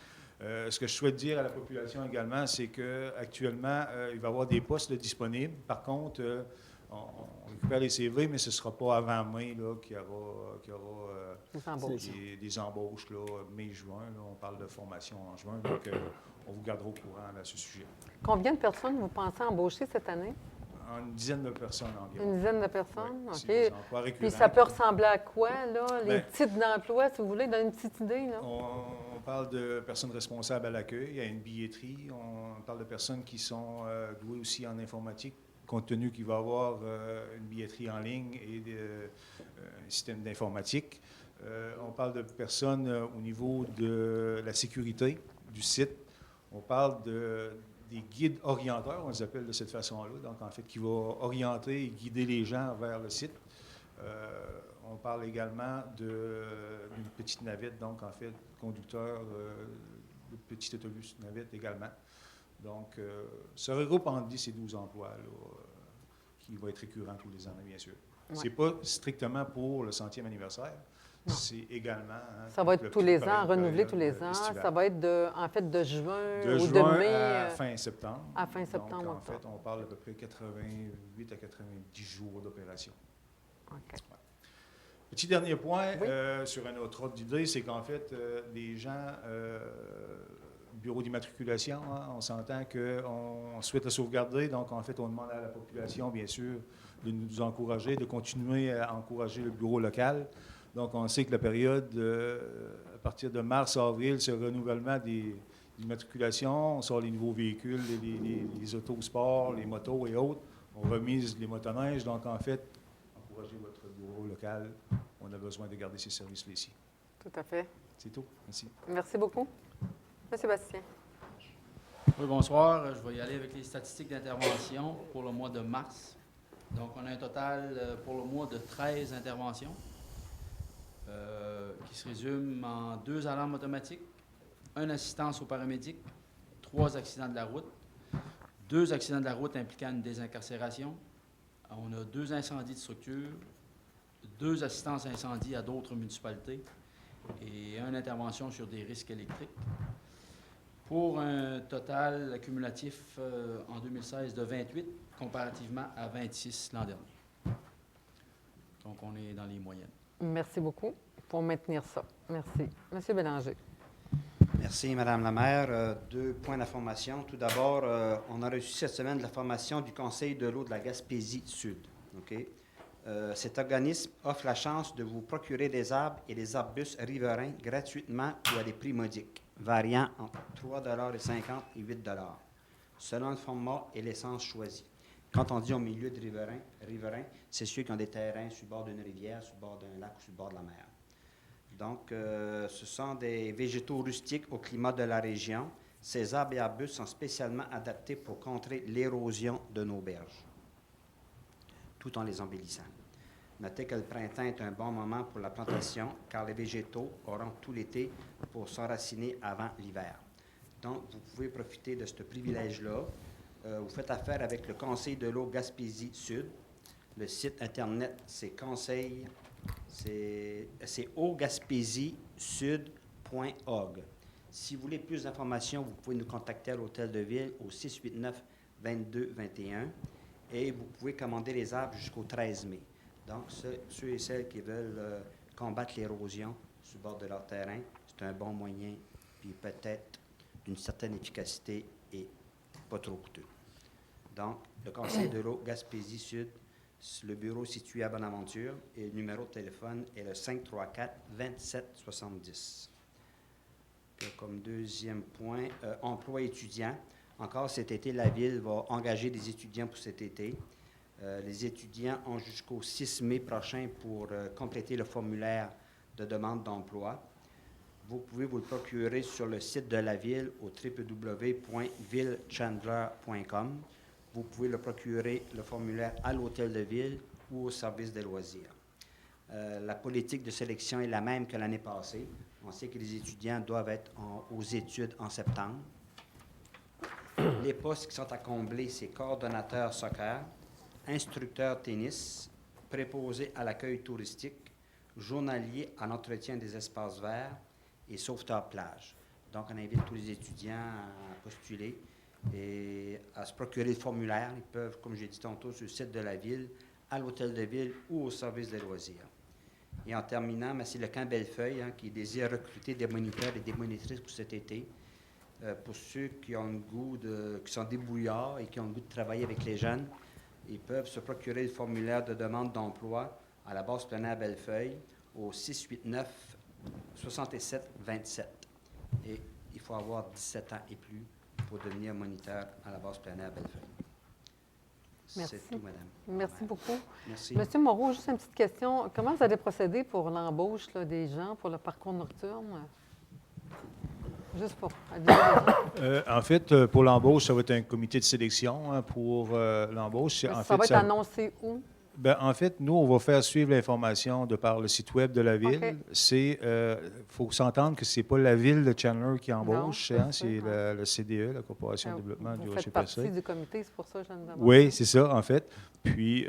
Ce que je souhaite dire à la population également, c'est qu'actuellement, il va y avoir des postes disponibles. Par contre, on récupère les CV, mais ce ne sera pas avant mai qu'il y aura Les embauches. des embauches, mai-juin. On parle de formation en juin. Donc, on vous gardera au courant à ce sujet. Combien de personnes vous pensez embaucher cette année? Une dizaine de personnes environ. Une dizaine de personnes? Oui, c'est OK. des emplois récurrents. Puis ça peut ressembler à quoi, là? Les Bien, types d'emplois, si vous voulez, donner une petite idée, là? On parle de personnes responsables à l'accueil, il y a une billetterie, on parle de personnes qui sont douées aussi en informatique, compte tenu qu'il va y avoir une billetterie en ligne et un système d'informatique. On parle de personnes au niveau de la sécurité du site. On parle des guides orienteurs, on les appelle de cette façon-là, donc en fait qui va orienter et guider les gens vers le site. On parle également d'une petite navette, donc en fait, conducteur de petit autobus navette également. Donc, ça regroupe entre 10 et 12 emplois, là, qui vont être récurrents tous les ans, bien sûr. Ouais. C'est pas strictement pour le 100e anniversaire. Non. C'est également... Ça va être tous les ans, période renouvelé tous les ans. estivale. Ça va être en fait de juin De ou juin de mai. à fin septembre. à fin septembre, Donc, en octobre. fait, on parle d'à peu près 88 à 90 jours d'opération. OK. Petit dernier point Oui. sur un autre ordre d'idée, c'est qu'en fait, les gens, bureau d'immatriculation, hein, on s'entend qu'on souhaite le sauvegarder, donc en fait, on demande à la population, bien sûr, de nous encourager, de continuer à encourager le bureau local. Donc, on sait que la période, à partir de mars-avril, c'est le renouvellement des immatriculations, on sort les nouveaux véhicules, les autosports, les motos et autres, on remise les motoneiges, donc en fait, encouragez votre bureau local. On a besoin de garder ces services-là ici. Tout à fait. C'est tout. Merci. Merci beaucoup. Monsieur Bastien. Oui, bonsoir. Je vais y aller avec les statistiques d'intervention pour le mois de mars. Donc, on a un total pour le mois de 13 interventions qui se résument en 2 alarmes automatiques, 1 assistance aux paramédics, 3 accidents de la route, 2 accidents de la route impliquant une désincarcération. On a 2 incendies de structure, 2 assistances incendie à d'autres municipalités et 1 intervention sur des risques électriques. Pour un total accumulatif en 2016 de 28, comparativement à 26 l'an dernier. Donc, on est dans les moyennes. Merci beaucoup pour maintenir ça. Merci. Monsieur Bélanger. Merci, Madame la maire. 2 points d'information. Tout d'abord, on a reçu cette semaine de la formation du Conseil de l'eau de la Gaspésie Sud. OK? Cet organisme offre la chance de vous procurer des arbres et des arbustes riverains gratuitement ou à des prix modiques, variant entre 3,50 $ et 8 $, selon le format et l'essence choisie. Quand on dit au milieu de riverains, c'est ceux qui ont des terrains sur le bord d'une rivière, sur le bord d'un lac ou sur le bord de la mer. Donc, ce sont des végétaux rustiques au climat de la région. Ces arbres et arbustes sont spécialement adaptés pour contrer l'érosion de nos berges, tout en les embellissant. Notez que le printemps est un bon moment pour la plantation, car les végétaux auront tout l'été pour s'enraciner avant l'hiver. Donc, vous pouvez profiter de ce privilège-là. Vous faites affaire avec le Conseil de l'eau Gaspésie Sud. Le site Internet, c'est augaspésiesud.org. Si vous voulez plus d'informations, vous pouvez nous contacter à l'Hôtel de Ville au 689-2221 et vous pouvez commander les arbres jusqu'au 13 mai. Donc, ceux et celles qui veulent combattre l'érosion sur le bord de leur terrain, c'est un bon moyen, puis peut-être d'une certaine efficacité et pas trop coûteux. Donc, le Conseil de l'eau Gaspésie Sud, le bureau situé à Bonaventure et le numéro de téléphone est le 534-2770. Comme deuxième point, emploi étudiant. Encore cet été, la Ville va engager des étudiants pour cet été. Les étudiants ont jusqu'au 6 mai prochain pour compléter le formulaire de demande d'emploi. Vous pouvez vous le procurer sur le site de la Ville au www.villechandler.com. Vous pouvez le procurer, le formulaire, à l'Hôtel de Ville ou au service des loisirs. La politique de sélection est la même que l'année passée. On sait que les étudiants doivent être aux études en septembre. Les postes qui sont à combler, c'est coordonnateur soccer, instructeur tennis, préposé à l'accueil touristique, journalier à l'entretien des espaces verts et sauveteur plage. Donc, on invite tous les étudiants à postuler et à se procurer le formulaire. Ils peuvent, comme j'ai dit tantôt, sur le site de la Ville, à l'Hôtel de Ville ou au service des loisirs. Et en terminant, c'est le camp Bellefeuille qui désire recruter des moniteurs et des monitrices pour cet été. Pour ceux qui ont le goût qui sont débrouillards et qui ont le goût de travailler avec les jeunes, ils peuvent se procurer le formulaire de demande d'emploi à la base plein air Bellefeuille au 689-6727. Et il faut avoir 17 ans et plus pour devenir moniteur à la base plein air Bellefeuille. Merci. C'est tout, madame. Merci beaucoup. Merci. Monsieur Moreau, juste une petite question. Comment vous allez procéder pour l'embauche des gens pour le parcours nocturne? Juste pour dire les gens. En fait, pour l'embauche, ça va être un comité de sélection pour l'embauche. Ça va être annoncé où? Ben, en fait, nous, on va faire suivre l'information de par le site web de la ville. OK. Faut s'entendre que c'est pas la ville de Chandler qui embauche, Non, hein, c'est c'est ça, le CDE, la Corporation de Vous développement du faites partie Rocher-Percé. du comité, c'est pour ça que je viens de demander. Oui, c'est ça, en fait. Puis,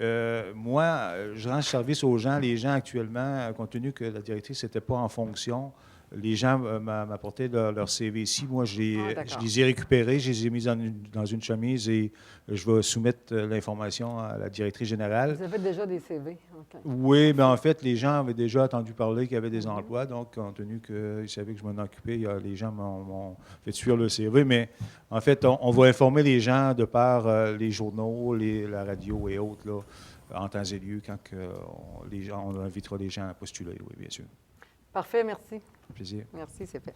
moi, je rends service aux gens. Les gens, actuellement, compte tenu que la directrice n'était pas en fonction, les gens m'apportaient leur CV ici. Moi, d'accord. je les ai récupérés, je les ai mis dans une chemise et je vais soumettre l'information à la directrice générale. Vous avez déjà des CV. OK. Oui, mais en fait, les gens avaient déjà entendu parler qu'il y avait des emplois. Donc, compte tenu qu'ils savaient que je m'en occupais, les gens m'ont fait suivre le CV. Mais en fait, on va informer les gens de par les journaux, la radio et autres, là, en temps et lieu, quand on invitera les gens à postuler, oui, bien sûr. Parfait, merci. Plaisir. Merci, c'est fait.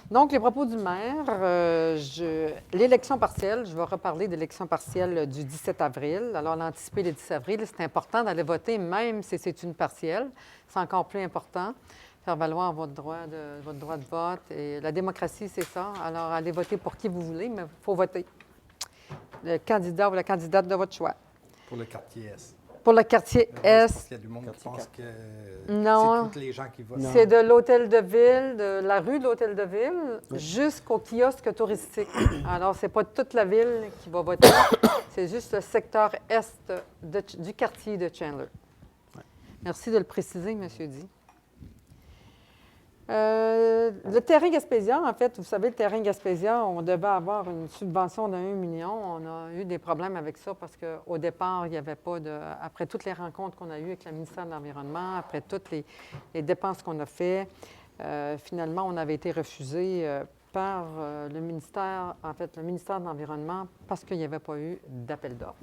Donc, les propos du maire, l'élection partielle, je vais reparler de l'élection partielle du 17 avril. Alors, l'anticiper le 10 avril, c'est important d'aller voter, même si c'est une partielle. C'est encore plus important. Faire valoir votre droit de vote. Et la démocratie, c'est ça. Alors, allez voter pour qui vous voulez, mais il faut voter. Le candidat ou la candidate de votre choix. Pour le quartier S. Pour le quartier Parce S, qu'il y a du monde qui pense que Non. c'est tous les gens qui votent. Non. c'est de l'hôtel de ville, de la rue de l'hôtel de ville, jusqu'au kiosque touristique. Alors, c'est pas toute la ville qui va voter, c'est juste le secteur est du quartier de Chandler. Merci de le préciser, M. Di. Le terrain Gaspésia, en fait, vous savez, le terrain Gaspésia, on devait avoir une subvention de 1 million. On a eu des problèmes avec ça parce qu'au départ, il n'y avait pas de... Après toutes les rencontres qu'on a eues avec le ministère de l'Environnement, après toutes les dépenses qu'on a faites, finalement, on avait été refusé par le ministère de l'Environnement parce qu'il n'y avait pas eu d'appel d'offres.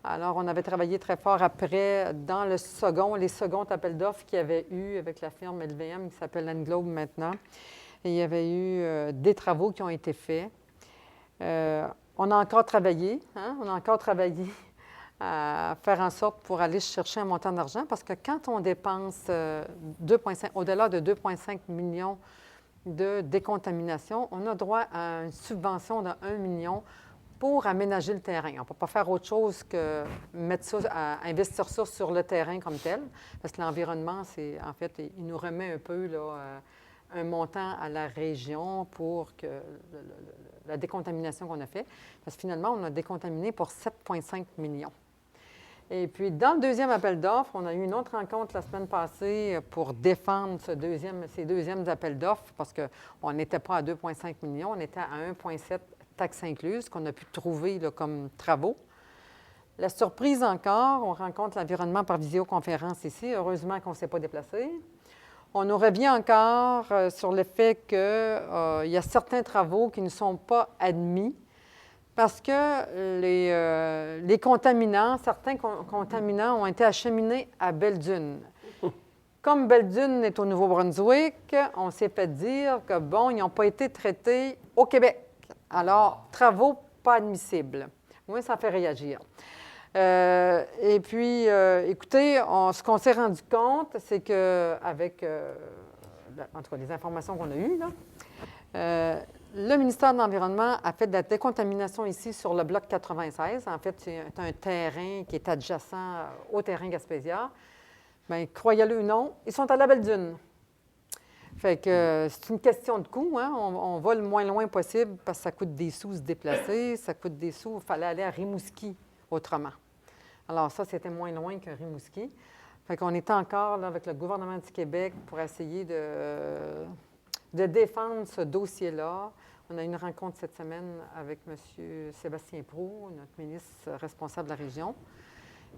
Alors, on avait travaillé très fort après dans les seconds appels d'offres qu'il y avait eu avec la firme LVM qui s'appelle Englobe maintenant. Et il y avait eu des travaux qui ont été faits. On a encore travaillé, à faire en sorte pour aller chercher un montant d'argent parce que quand on dépense au-delà de 2,5 millions de décontamination, on a droit à une subvention de 1 million pour aménager le terrain. On ne peut pas faire autre chose que investir ça sur le terrain comme tel, parce que l'environnement, en fait, il nous remet un peu là, un montant à la région pour que la décontamination qu'on a faite, parce que finalement, on a décontaminé pour 7,5 millions. Et puis, dans le deuxième appel d'offres, on a eu une autre rencontre la semaine passée pour défendre ces deuxièmes appels d'offres, parce qu'on n'était pas à 2,5 millions, on était à 1,7 taxes incluses qu'on a pu trouver là, comme travaux. La surprise encore, on rencontre l'environnement par visioconférence ici. Heureusement qu'on ne s'est pas déplacé. On nous revient encore sur le fait qu'il y a certains travaux qui ne sont pas admis parce que les contaminants, certains contaminants ont été acheminés à Belle-Dune. Comme Belle-Dune est au Nouveau-Brunswick, on s'est fait dire que, bon, ils n'ont pas été traités au Québec. Alors, travaux pas admissibles. Moi, ça fait réagir. Et puis, écoutez, ce qu'on s'est rendu compte, c'est qu'avec, en tout cas, les informations qu'on a eues, là, le ministère de l'Environnement a fait de la décontamination ici sur le bloc 96. En fait, c'est un terrain qui est adjacent au terrain Gaspésia. Bien, croyez-le ou non, ils sont à la Belle-Dune. Fait que c'est une question de coût. Hein? On va le moins loin possible parce que ça coûte des sous se déplacer, ça coûte des sous. Il fallait aller à Rimouski autrement. Alors ça, c'était moins loin que Rimouski. Fait qu'on était encore là, avec le gouvernement du Québec pour essayer de défendre ce dossier-là. On a eu une rencontre cette semaine avec M. Sébastien Proulx, notre ministre responsable de la région.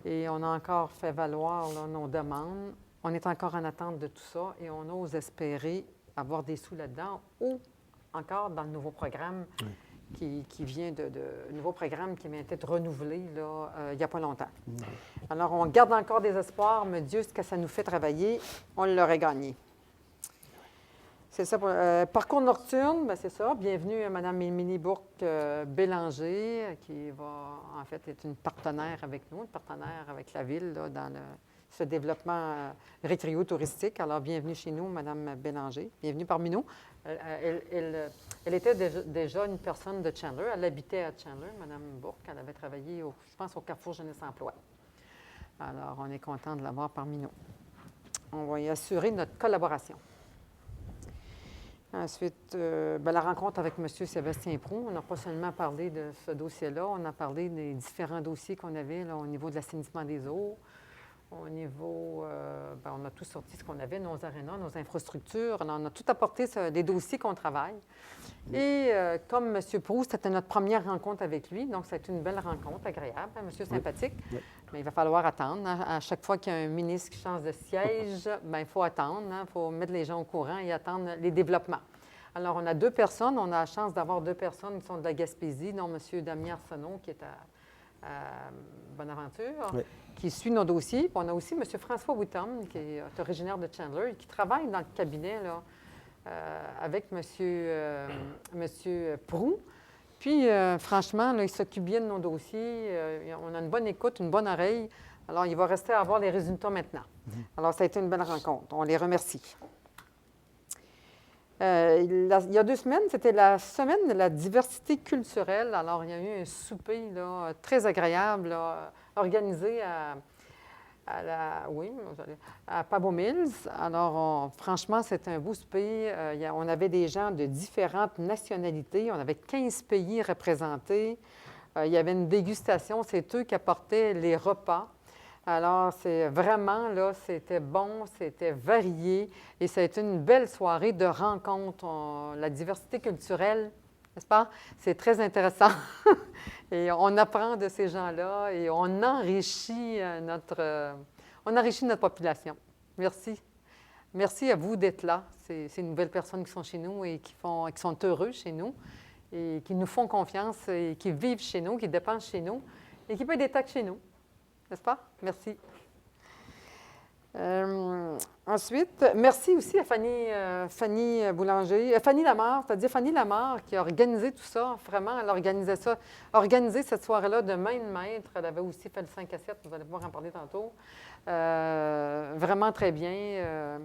Et on a encore fait valoir là, nos demandes. On est encore en attente de tout ça et on ose espérer avoir des sous là-dedans ou encore dans le nouveau programme qui vient nouveau programme qui vient d'être renouvelé là, il n'y a pas longtemps. Alors, on garde encore des espoirs, mais Dieu, ce que ça nous fait travailler, on l'aurait gagné. C'est ça. Parcours nocturne, bien, c'est ça. Bienvenue à Mme Émilie Bourque-Bélanger, qui va, en fait, être une partenaire avec nous, une partenaire avec la Ville là, dans ce développement récréo-touristique. Alors, bienvenue chez nous, Mme Bélanger. Bienvenue parmi nous. Elle était déjà une personne de Chandler. Elle habitait à Chandler, Mme Bourque. Elle avait travaillé, je pense, au Carrefour Jeunesse Emploi. Alors, on est content de l'avoir parmi nous. On va y assurer notre collaboration. Ensuite, la rencontre avec M. Sébastien Proulx. On n'a pas seulement parlé de ce dossier-là, on a parlé des différents dossiers qu'on avait là, au niveau de l'assainissement des eaux, au niveau, on a tout sorti ce qu'on avait, nos arénas, nos infrastructures. On a tout apporté, les dossiers qu'on travaille. Et comme M. Proulx, c'était notre première rencontre avec lui, donc ça a été une belle rencontre, agréable, hein, M. sympathique. Oui. Mais il va falloir attendre. Hein. À chaque fois qu'il y a un ministre qui change de siège, il faut attendre. Il faut mettre les gens au courant et attendre les développements. Alors, on a 2 personnes. On a la chance d'avoir 2 personnes qui sont de la Gaspésie, dont M. Damien Arsenault, qui est à Bonaventure, Oui. qui suit nos dossiers. Puis on a aussi M. François Whittam, qui est originaire de Chandler, qui travaille dans le cabinet là, avec M. Proulx. Puis, franchement, là, il s'occupe bien de nos dossiers. On a une bonne écoute, une bonne oreille. Alors, il va rester à voir les résultats maintenant. Alors, ça a été une belle rencontre. On les remercie. Il y a 2 semaines, c'était la semaine de la diversité culturelle. Alors, il y a eu un souper là, très agréable, là, organisé à Pabot Mills. Alors, franchement, c'était un beau souper. On avait des gens de différentes nationalités. On avait 15 pays représentés. Il y avait une dégustation. C'est eux qui apportaient les repas. Alors, c'est vraiment, là, c'était bon, c'était varié. Et ça a été une belle soirée de rencontre. La diversité culturelle, n'est-ce pas? C'est très intéressant. Et on apprend de ces gens-là et on enrichit notre population. Merci. Merci à vous d'être là. C'est une nouvelle personne qui sont chez nous et qui sont heureux chez nous et qui nous font confiance et qui vivent chez nous, qui dépensent chez nous et qui payent des taxes chez nous. N'est-ce pas? Merci. Ensuite, merci aussi à Fanny Boulanger, Fanny Lamarre, c'est-à-dire Fanny Lamarre qui a organisé tout ça. Vraiment, elle a organisé cette soirée-là de main de maître. Elle avait aussi fait le 5 à 7, vous allez pouvoir en parler tantôt. Vraiment très bien.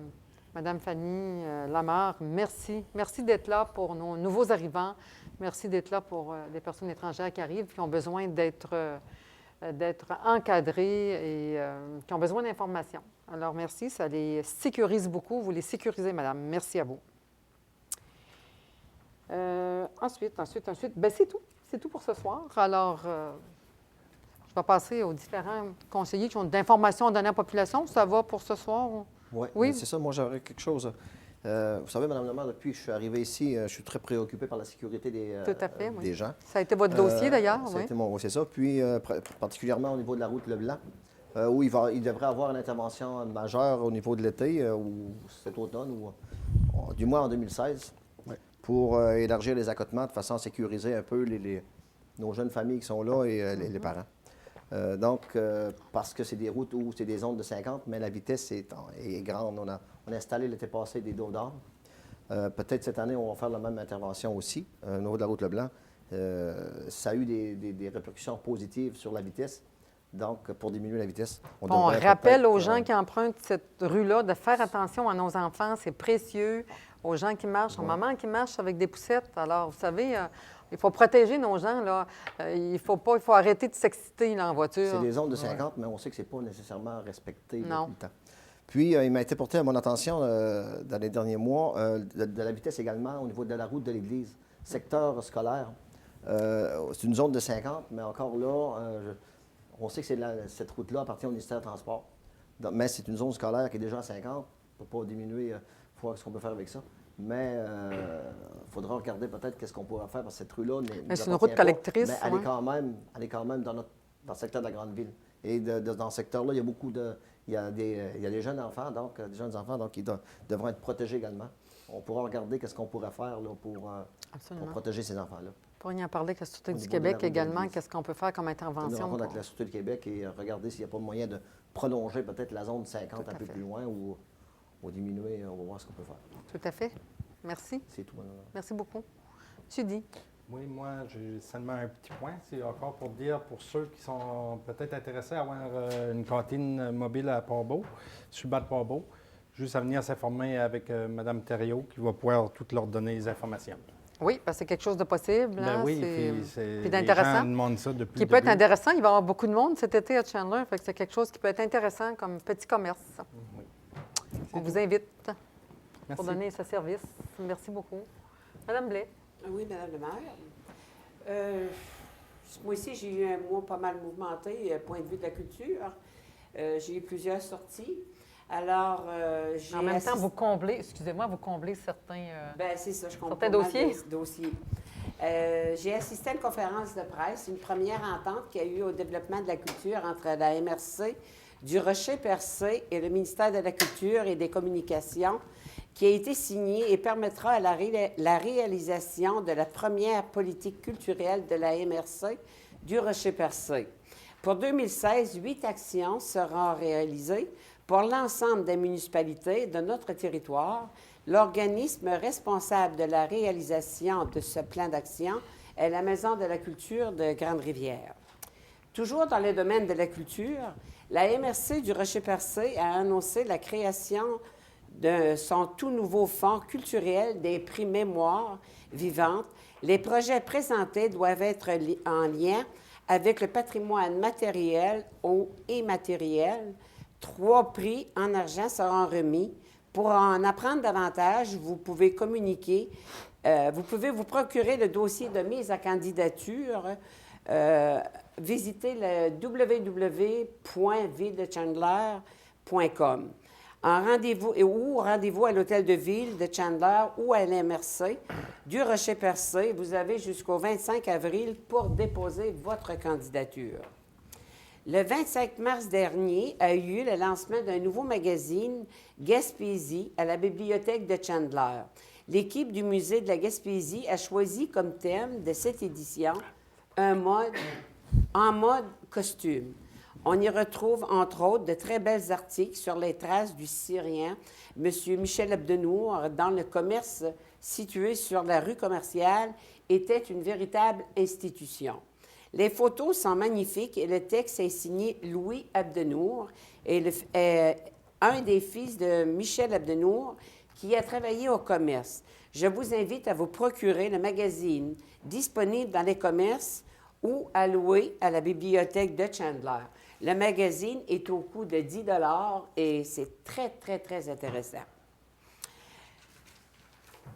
Madame Fanny Lamarre, merci. Merci d'être là pour nos nouveaux arrivants. Merci d'être là pour les personnes étrangères qui arrivent, qui ont besoin d'être encadrés et qui ont besoin d'informations. Alors, merci. Ça les sécurise beaucoup. Vous les sécurisez, madame. Merci à vous. Ensuite, bien, c'est tout. C'est tout pour ce soir. Alors, je vais passer aux différents conseillers qui ont d'informations à donner à la population. Ça va pour ce soir? Ouais, Oui, c'est ça. Moi, j'aurais quelque chose. Vous savez, Mme la maire, depuis que je suis arrivé ici, je suis très préoccupé par la sécurité tout à fait, oui. des gens. Ça a été votre dossier, d'ailleurs. Ça a Oui. été oui, c'est ça. Puis, particulièrement au niveau de la route Leblanc, où il devrait avoir une intervention majeure au niveau de l'été, ou cet automne, ou du moins en 2016, pour élargir les accotements de façon à sécuriser un peu nos jeunes familles qui sont là et les parents. Parce que c'est des routes où c'est des zones de 50, mais la vitesse est grande. On a installé l'été passé des dos d'or. Peut-être cette année, on va faire la même intervention aussi au niveau de la route Leblanc. Ça a eu des répercussions positives sur la vitesse. Donc, pour diminuer la vitesse, On rappelle aux gens qui empruntent cette rue-là de faire attention à nos enfants. C'est précieux. Aux gens qui marchent, aux mamans qui marchent avec des poussettes. Alors, vous savez, il faut protéger nos gens. Là. Il faut arrêter de s'exciter là, en voiture. C'est des zones de 50, mais on sait que ce n'est pas nécessairement respecté tout Non. le temps. Puis, il m'a été porté à mon attention dans les derniers mois de la vitesse également au niveau de la route de l'église, secteur scolaire. C'est une zone de 50, mais encore là, on sait que cette route-là appartient au ministère des Transports. Mais c'est une zone scolaire qui est déjà à 50. On ne peut pas diminuer. Il faut voir ce qu'on peut faire avec ça. Mais il faudra regarder peut-être qu'est-ce qu'on pourra faire parce que cette rue-là c'est une route collectrice. Mais elle est quand même dans le secteur de la grande ville. Et dans ce secteur-là, il y a beaucoup de... Il y a des jeunes enfants, donc qui devront être protégés également. On pourra regarder qu'est-ce qu'on pourrait faire là, pour protéger ces enfants-là. Pour y en parler avec la Sûreté du Québec également, qu'est-ce qu'on peut faire comme On intervention? va rencontrer avec la Sûreté du Québec et regarder s'il n'y a pas moyen de prolonger peut-être la zone 50 un peu plus loin ou diminuer. On va voir ce qu'on peut faire. Tout à fait. Merci. C'est tout, madame. Merci beaucoup. M. Di. Oui, moi, j'ai seulement un petit point. C'est encore pour dire, pour ceux qui sont peut-être intéressés à avoir une cantine mobile à Port-Beau, sur le bas de Port-Beau, juste à venir s'informer avec Mme Thériault qui va pouvoir toutes leur donner les informations. Oui, parce que c'est quelque chose de possible. Ben hein, oui, c'est- puis puis les d'intéressant. gens demandent ça depuis Qui le peut être début. intéressant. Il va y avoir beaucoup de monde cet été à Chandler. Fait que c'est quelque chose qui peut être intéressant comme petit commerce. On vous invite pour Merci. donner ce service. Merci beaucoup. Madame Blais. Oui, Madame le maire. Moi aussi, j'ai eu un mois pas mal mouvementé, point de vue de la culture. J'ai eu plusieurs sorties. Alors, j'ai En même temps, assisté- vous comblez, excusez-moi, vous comblez certains. Ben, c'est ça, je comprends. Certains dossiers. Dossiers. J'ai assisté à une conférence de presse, une première entente qu'il y a eu au développement de la culture entre la MRC du Rocher-Percé et le ministère de la Culture et des Communications, qui a été signée et permettra à la réalisation de la première politique culturelle de la MRC du Rocher-Percé. Pour 2016, 8 actions seront réalisées pour l'ensemble des municipalités de notre territoire. L'organisme responsable de la réalisation de ce plan d'action est la Maison de la culture de Grande-Rivière. Toujours dans le domaine de la culture, la MRC du Rocher-Percé a annoncé la création de son tout nouveau fonds culturel des prix Mémoire vivante. Les projets présentés doivent être en lien avec le patrimoine matériel ou immatériel. 3 prix en argent seront remis. Pour en apprendre davantage, vous pouvez communiquer, vous pouvez vous procurer le dossier de mise à candidature. Visitez le www.villedechandler.com. Rendez-vous à l'hôtel de ville de Chandler ou à l'MRC du Rocher-Percé. Vous avez jusqu'au 25 avril pour déposer votre candidature. Le 25 mars dernier a eu le lancement d'un nouveau magazine Gaspésie à la bibliothèque de Chandler. L'équipe du musée de la Gaspésie a choisi comme thème de cette édition en mode costume. On y retrouve, entre autres, de très belles articles sur les traces du Syrien, M. Michel Abdenour, dans le commerce situé sur la rue commerciale, était une véritable institution. Les photos sont magnifiques et le texte est signé Louis Abdenour, un des fils de Michel Abdenour qui a travaillé au commerce. Je vous invite à vous procurer le magazine disponible dans les commerces ou à louer à la bibliothèque de Chandler. Le magazine est au coût de 10 $ et c'est très, très, très intéressant.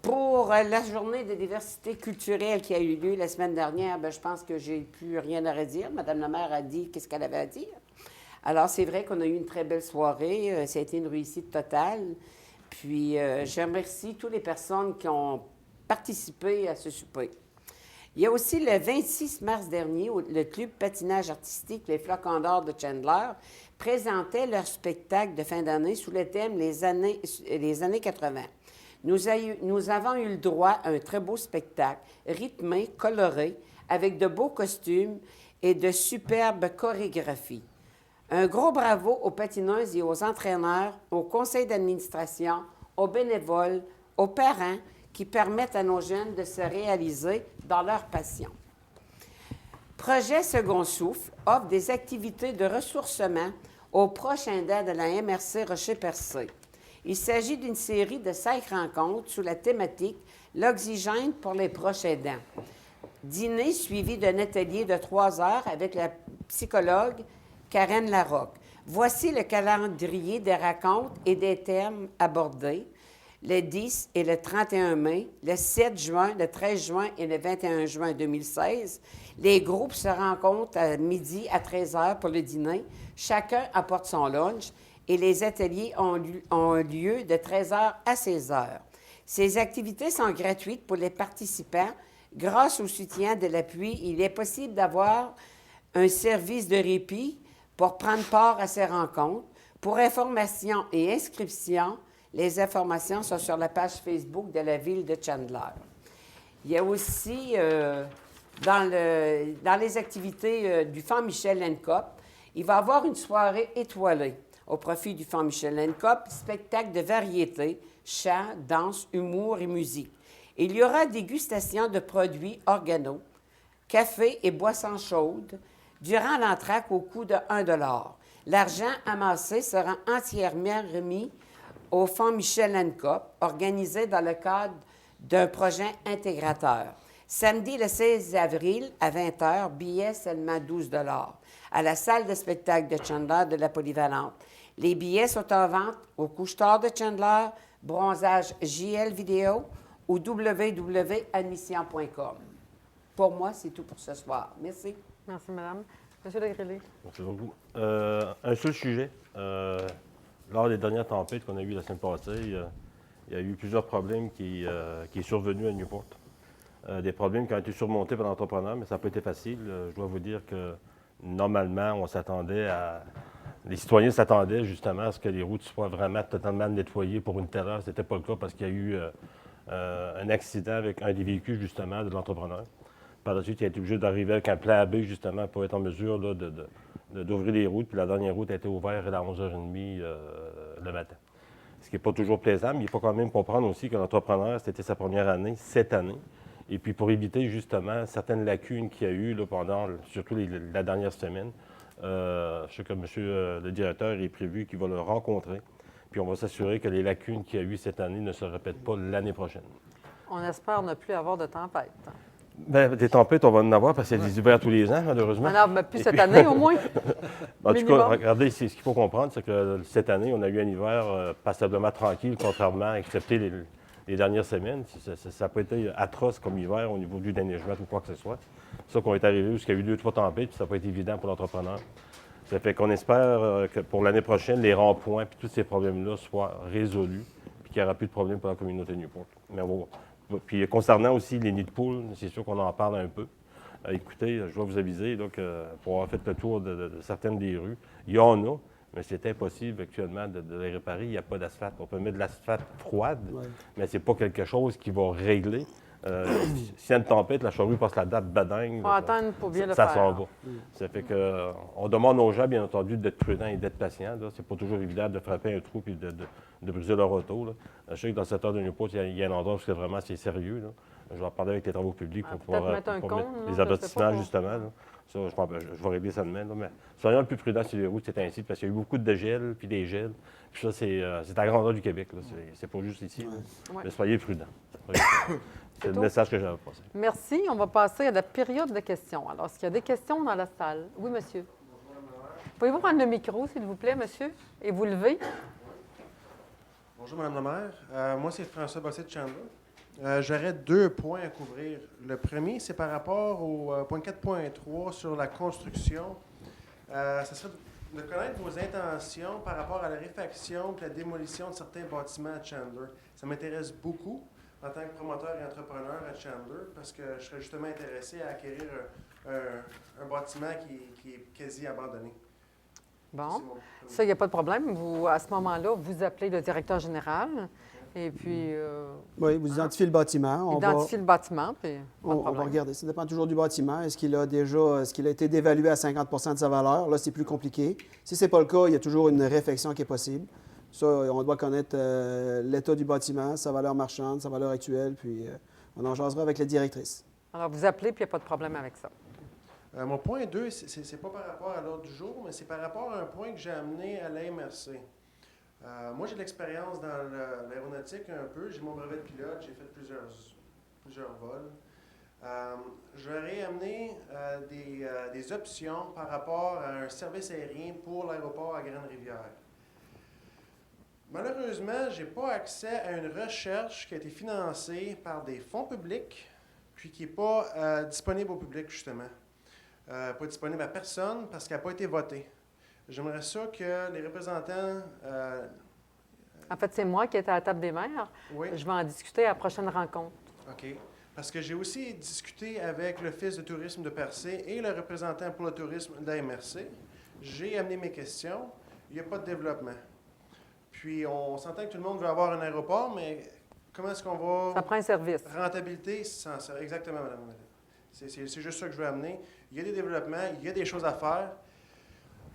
Pour la journée de diversité culturelle qui a eu lieu la semaine dernière, bien, je pense que j'ai plus rien à redire. Madame la maire a dit qu'est-ce qu'elle avait à dire. Alors, c'est vrai qu'on a eu une très belle soirée. Ça a été une réussite totale. Puis, je remercie toutes les personnes qui ont participé à ce souper. Il y a aussi le 26 mars dernier, le club patinage artistique Les Flocons d'Or de Chandler présentait leur spectacle de fin d'année sous le thème les années 80. Nous avons eu le droit à un très beau spectacle, rythmé, coloré, avec de beaux costumes et de superbes chorégraphies. Un gros bravo aux patineuses et aux entraîneurs, au conseil d'administration, aux bénévoles, aux parents qui permettent à nos jeunes de se réaliser dans leur passion. Projet Second Souffle offre des activités de ressourcement aux proches aidants de la MRC Rocher-Percé. Il s'agit d'une série de 5 rencontres sous la thématique « L'oxygène pour les proches aidants ». Dîner suivi d'un atelier de 3 heures avec la psychologue Karen Larocque. Voici le calendrier des rencontres et des thèmes abordés. Le 10 et le 31 mai, le 7 juin, le 13 juin et le 21 juin 2016. Les groupes se rencontrent à midi à 13 h pour le dîner. Chacun apporte son lunch et les ateliers ont lieu de 13 h à 16 h. Ces activités sont gratuites pour les participants. Grâce au soutien de l'appui, il est possible d'avoir un service de répit pour prendre part à ces rencontres. Pour information et inscription, les informations sont sur la page Facebook de la ville de Chandler. Il y a aussi, dans les activités du Fonds Michel Lencop, il va y avoir une soirée étoilée au profit du Fonds Michel Lencop, spectacle de variété, chant, danse, humour et musique. Il y aura dégustation de produits organos, café et boissons chaudes durant l'entracte au coût de 1 $. L'argent amassé sera entièrement remis au Fonds Michel Lencop, organisé dans le cadre d'un projet intégrateur. Samedi le 16 avril à 20h, billets seulement 12 à la salle de spectacle de Chandler de la Polyvalente. Les billets sont en vente au couche-tard de Chandler, bronzage JL Vidéo ou www.admission.com. Pour moi, c'est tout pour ce soir. Merci. Merci, madame. Monsieur Legresley. Merci beaucoup. Un seul sujet. Lors des dernières tempêtes qu'on a eues la semaine passée, il y a eu plusieurs problèmes qui sont survenus à Newport. Des problèmes qui ont été surmontés par l'entrepreneur, mais ça n'a pas été facile. Je dois vous dire que normalement, on s'attendait à... Les citoyens s'attendaient justement à ce que les routes soient vraiment totalement nettoyées pour une telle heure. Ce n'était pas le cas parce qu'il y a eu un accident avec un des véhicules justement de l'entrepreneur. Par la suite, il a été obligé d'arriver avec un plan B justement pour être en mesure là, d'ouvrir les routes. Puis la dernière route a été ouverte à 11h30 le matin. Ce qui n'est pas toujours plaisant, mais il faut quand même comprendre aussi que l'entrepreneur, c'était sa première année, cette année. Et puis pour éviter justement certaines lacunes qu'il y a eu là, pendant surtout la dernière semaine, je sais que monsieur le directeur est prévu qu'il va le rencontrer. Puis on va s'assurer que les lacunes qu'il y a eu cette année ne se répètent pas l'année prochaine. On espère ne plus avoir de tempête. Bien, des tempêtes, on va en avoir parce qu'il y a des hivers tous les ans, malheureusement. Alors, mais plus cette année, au moins. En tout cas, regardez, ce qu'il faut comprendre, c'est que cette année, on a eu un hiver passablement tranquille, contrairement, excepté les dernières semaines. Ça n'a pas été atroce comme hiver au niveau du déneigement ou quoi que ce soit. C'est ça qu'on est arrivé jusqu'à eu 2-3 tempêtes, puis ça n'a pas été évident pour l'entrepreneur. Ça fait qu'on espère que pour l'année prochaine, les ronds-points et tous ces problèmes-là soient résolus, puis qu'il n'y aura plus de problèmes pour la communauté de Newport. Mais bon. Puis concernant aussi les nids de poules, c'est sûr qu'on en parle un peu. Écoutez, je dois vous aviser là, que pour avoir fait le tour de certaines des rues, il y en a, mais c'est impossible actuellement de les réparer. Il n'y a pas d'asphalte. On peut mettre de l'asphalte froide, mais ce n'est pas quelque chose qui va régler. S'il y a une tempête, la charrue passe la date badingue. Il faut attendre pour bien le ça faire. s'en va. Ça fait qu'on demande aux gens, bien entendu, d'être prudents et d'être patients. Ce n'est pas toujours évident de frapper un trou et de briser leur auto. Là. Je sais que dans le secteur de Newport, il y a un endroit où c'est vraiment sérieux. Là. Je vais en parler avec les travaux publics pour pouvoir mettre un cône, les avertissements, justement. Là. Ça, je vais régler ça demain. Là. Mais soyons le plus prudents sur les routes, c'est ainsi, parce qu'il y a eu beaucoup de dégel, puis des gels. Puis ça, c'est à la grandeur du Québec. C'est pas juste ici. Ouais. Mais soyez prudents. C'est le message que j'avais à passer. Merci. On va passer à la période de questions. Alors, est-ce qu'il y a des questions dans la salle? Oui, monsieur. Pouvez-vous prendre le micro, s'il vous plaît, monsieur, et vous lever? Bonjour, Mme la maire. Moi, c'est François Bossé de Chandler. J'aurais 2 points à couvrir. Le premier, c'est par rapport au point 4.3 sur la construction. Ça serait de connaître vos intentions par rapport à la réfaction et la démolition de certains bâtiments à Chandler. Ça m'intéresse beaucoup en tant que promoteur et entrepreneur à Chandler parce que je serais justement intéressé à acquérir un bâtiment qui est quasi abandonné. Bon, ça, il n'y a pas de problème. À ce moment-là, vous appelez le directeur général et puis... oui, vous identifiez le bâtiment. Le bâtiment, puis on va regarder. Ça dépend toujours du bâtiment. Est-ce qu'il a été dévalué à 50 de sa valeur? Là, c'est plus compliqué. Si ce n'est pas le cas, il y a toujours une réfection qui est possible. Ça, on doit connaître l'état du bâtiment, sa valeur marchande, sa valeur actuelle, puis on en jasera avec la directrice. Alors, vous appelez, puis il n'y a pas de problème avec ça. Mon point 2, c'est pas par rapport à l'ordre du jour, mais c'est par rapport à un point que j'ai amené à la MRC. Moi, j'ai de l'expérience dans l'aéronautique un peu. J'ai mon brevet de pilote, j'ai fait plusieurs vols. J'aurais amené des options par rapport à un service aérien pour l'aéroport à Grande-Rivière. Malheureusement, je n'ai pas accès à une recherche qui a été financée par des fonds publics, puis qui n'est pas disponible au public, justement. Pas disponible à personne parce qu'elle n'a pas été votée. J'aimerais ça que les représentants... en fait, c'est moi qui étais à la table des maires. Oui. Je vais en discuter à la prochaine rencontre. OK. Parce que j'ai aussi discuté avec l'Office de tourisme de Percé et le représentant pour le tourisme de la MRC. J'ai amené mes questions. Il n'y a pas de développement. Puis, on s'entend que tout le monde veut avoir un aéroport, mais comment est-ce qu'on va... Ça prend un service. Rentabilité, exactement, madame. C'est juste ça que je veux amener. Il y a des développements, il y a des choses à faire.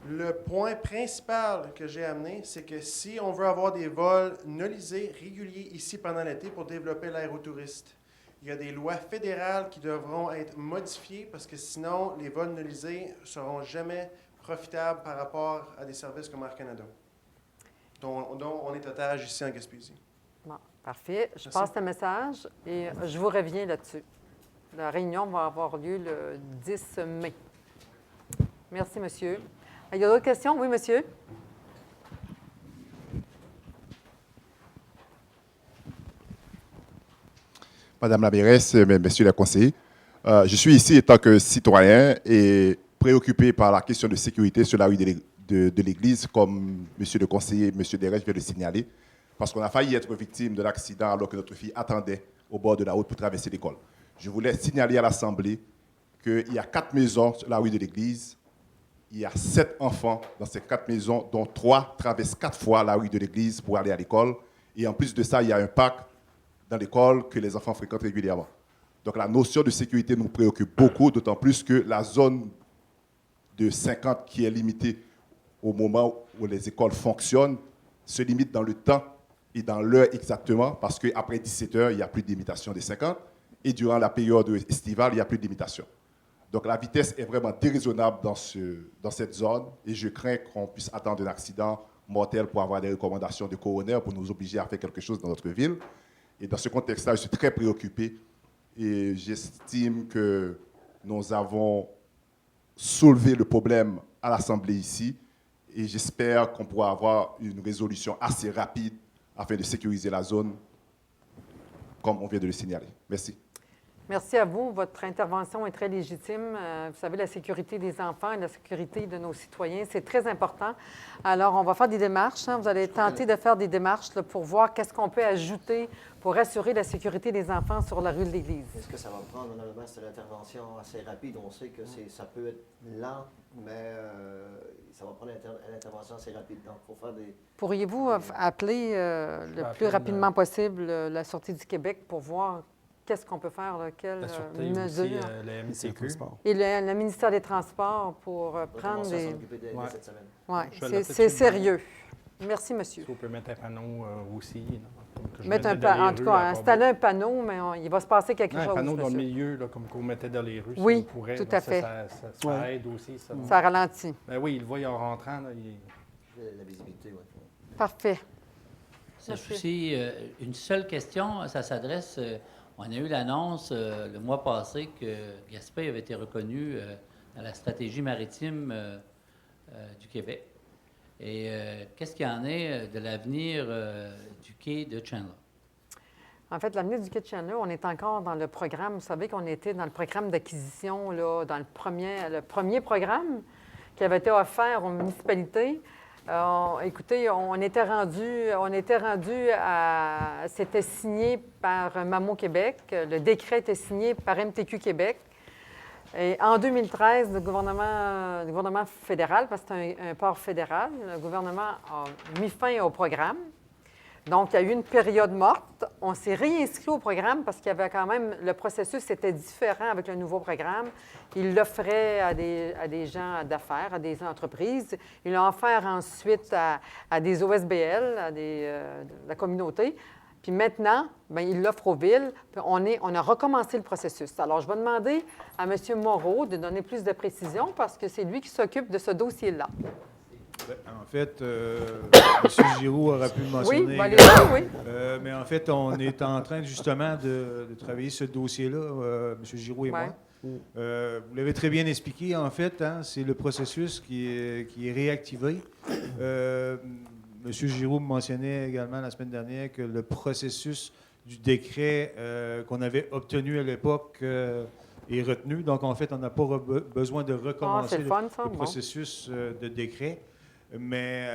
Le point principal que j'ai amené, c'est que si on veut avoir des vols nolisés, réguliers ici pendant l'été pour développer l'aérotouriste, il y a des lois fédérales qui devront être modifiées parce que sinon, les vols nolisés ne seront jamais profitables par rapport à des services comme Air Canada, dont on est otage ici en Gaspésie. Bon, parfait. Je passe le message et je vous reviens là-dessus. La réunion va avoir lieu le 10 mai. Merci, monsieur. Il y a d'autres questions? Oui, monsieur? Madame la mairesse, messieurs les conseillers, je suis ici en tant que citoyen et préoccupé par la question de sécurité sur la rue de l'église, comme monsieur le conseiller, monsieur Derech vient de signaler, parce qu'on a failli être victime de l'accident alors que notre fille attendait au bord de la route pour traverser l'école. Je voulais signaler à l'Assemblée qu'il y a 4 maisons sur la rue de l'église. Il y a 7 enfants dans ces 4 maisons, dont 3 traversent 4 fois la rue de l'église pour aller à l'école. Et en plus de ça, il y a un parc dans l'école que les enfants fréquentent régulièrement. Donc la notion de sécurité nous préoccupe beaucoup, d'autant plus que la zone de 50 qui est limitée au moment où les écoles fonctionnent se limite dans le temps et dans l'heure exactement, parce qu'après 17 heures, il n'y a plus de limitation des 50, et durant la période estivale, il n'y a plus de limitation. Donc la vitesse est vraiment déraisonnable dans cette zone, et je crains qu'on puisse attendre un accident mortel pour avoir des recommandations de coroner pour nous obliger à faire quelque chose dans notre ville. Et dans ce contexte-là, je suis très préoccupé, et j'estime que nous avons soulevé le problème à l'Assemblée ici, et j'espère qu'on pourra avoir une résolution assez rapide afin de sécuriser la zone, comme on vient de le signaler. Merci. Merci à vous. Votre intervention est très légitime. Vous savez, la sécurité des enfants et la sécurité de nos citoyens, c'est très important. Alors, on va faire des démarches. Vous allez tenter de faire des démarches là, pour voir qu'est-ce qu'on peut ajouter pour assurer la sécurité des enfants sur la rue de l'Église. Est-ce que ça va prendre, normalement, c'est une intervention assez rapide. On sait que ça peut être lent, mais ça va prendre une intervention assez rapide. Donc, il faut faire des... Pourriez-vous appeler le plus rapidement possible la Sûreté du Québec pour voir qu'est-ce qu'on peut faire, quelles mesures? Aussi, le MCQ. Et le ministère des Transports pour prendre des... s'occuper de cette semaine. Oui, c'est sérieux. Merci, monsieur. On peut mettre un panneau aussi. En tout cas, installer un panneau, mais il va se passer quelque chose. Un panneau dans le monsieur. milieu, là, comme qu'on mettait dans les rues. Oui, si on pourrait, tout là, à fait. Ça aide aussi. Ça ralentit. Ben oui, il le voit en rentrant. Là, La visibilité, oui. Parfait. C'est aussi une seule question, ça s'adresse... on a eu l'annonce le mois passé que Gaspé avait été reconnu dans la stratégie maritime du Québec. Et qu'est-ce qu'il y en est de l'avenir du quai de Chandler? En fait, l'avenir du quai de Chandler, on est encore dans le programme. Vous savez qu'on était dans le programme d'acquisition, là, dans le premier programme qui avait été offert aux municipalités. Écoutez, on était rendu à... C'était signé par MAMO Québec. Le décret était signé par MTQ Québec. Et en 2013, le gouvernement fédéral, parce que c'est un port fédéral, le gouvernement a mis fin au programme. Donc, il y a eu une période morte. On s'est réinscrit au programme parce qu'il y avait quand même... Le processus était différent avec le nouveau programme. Il l'offrait à des gens d'affaires, à des entreprises. Il l'a offert ensuite à des OSBL, de la communauté. Puis maintenant, bien, il l'offre aux villes. Puis on a recommencé le processus. Alors, je vais demander à M. Moreau de donner plus de précisions parce que c'est lui qui s'occupe de ce dossier-là. En fait, M. Giroux aura pu le mentionner. Oui. Mais en fait, on est en train justement de travailler ce dossier-là, M. Giroux et moi. Vous l'avez très bien expliqué, en fait, hein, c'est le processus qui est réactivé. M. Giroux mentionnait également la semaine dernière que le processus du décret qu'on avait obtenu à l'époque est retenu. Donc, en fait, on n'a pas besoin de recommencer le processus de décret. Mais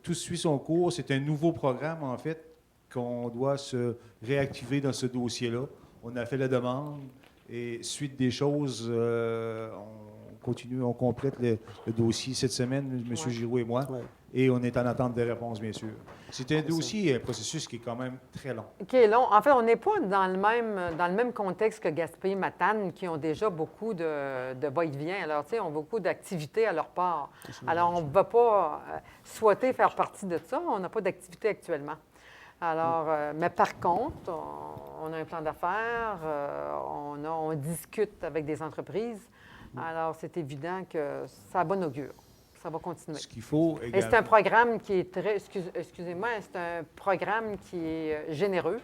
tout suit son cours. C'est un nouveau programme, en fait, qu'on doit se réactiver dans ce dossier-là. On a fait la demande et suite des choses, on complète le dossier cette semaine, M. Giroux et moi, et on est en attente des réponses, bien sûr. C'est un dossier, un processus qui est quand même très long. Qui est long. En fait, on n'est pas dans le même contexte que Gaspé et Matane, qui ont déjà beaucoup de va-et-vient. Alors, tu sais, ont beaucoup d'activités à leur part. Alors, on ne va pas souhaiter faire partie de ça. On n'a pas d'activité actuellement. Alors, mais par contre, on a un plan d'affaires, on discute avec des entreprises. Alors, c'est évident que ça a bon augure. ça va continuer. Ce qu'il faut Et également... c'est un programme qui est très, excusez-moi, c'est un programme qui est généreux.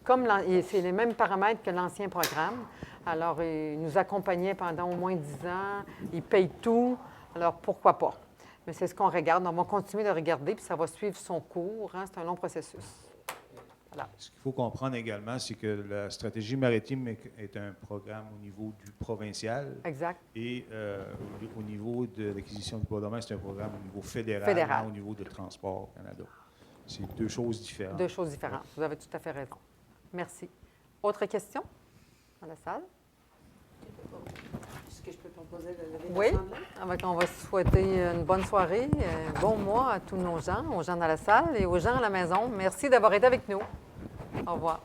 C'est les mêmes paramètres que l'ancien programme. Alors, il nous accompagnait pendant au moins 10 ans. Il paye tout. Alors, pourquoi pas? Mais c'est ce qu'on regarde. On va continuer de regarder, puis ça va suivre son cours. Hein. C'est un long processus. Voilà. Ce qu'il faut comprendre également, c'est que la stratégie maritime est un programme au niveau du provincial. Exact. Et au niveau de l'acquisition du bois dormant, c'est un programme au niveau fédéral, non au niveau de Transport Canada. C'est deux choses différentes. Deux choses différentes. Vous avez tout à fait raison. Merci. Autre question dans la salle? Est-ce que je peux proposer de lever Oui. l'Assemblée? On va souhaiter une bonne soirée, un bon mois à tous nos gens, aux gens dans la salle et aux gens à la maison. Merci d'avoir été avec nous. Au revoir.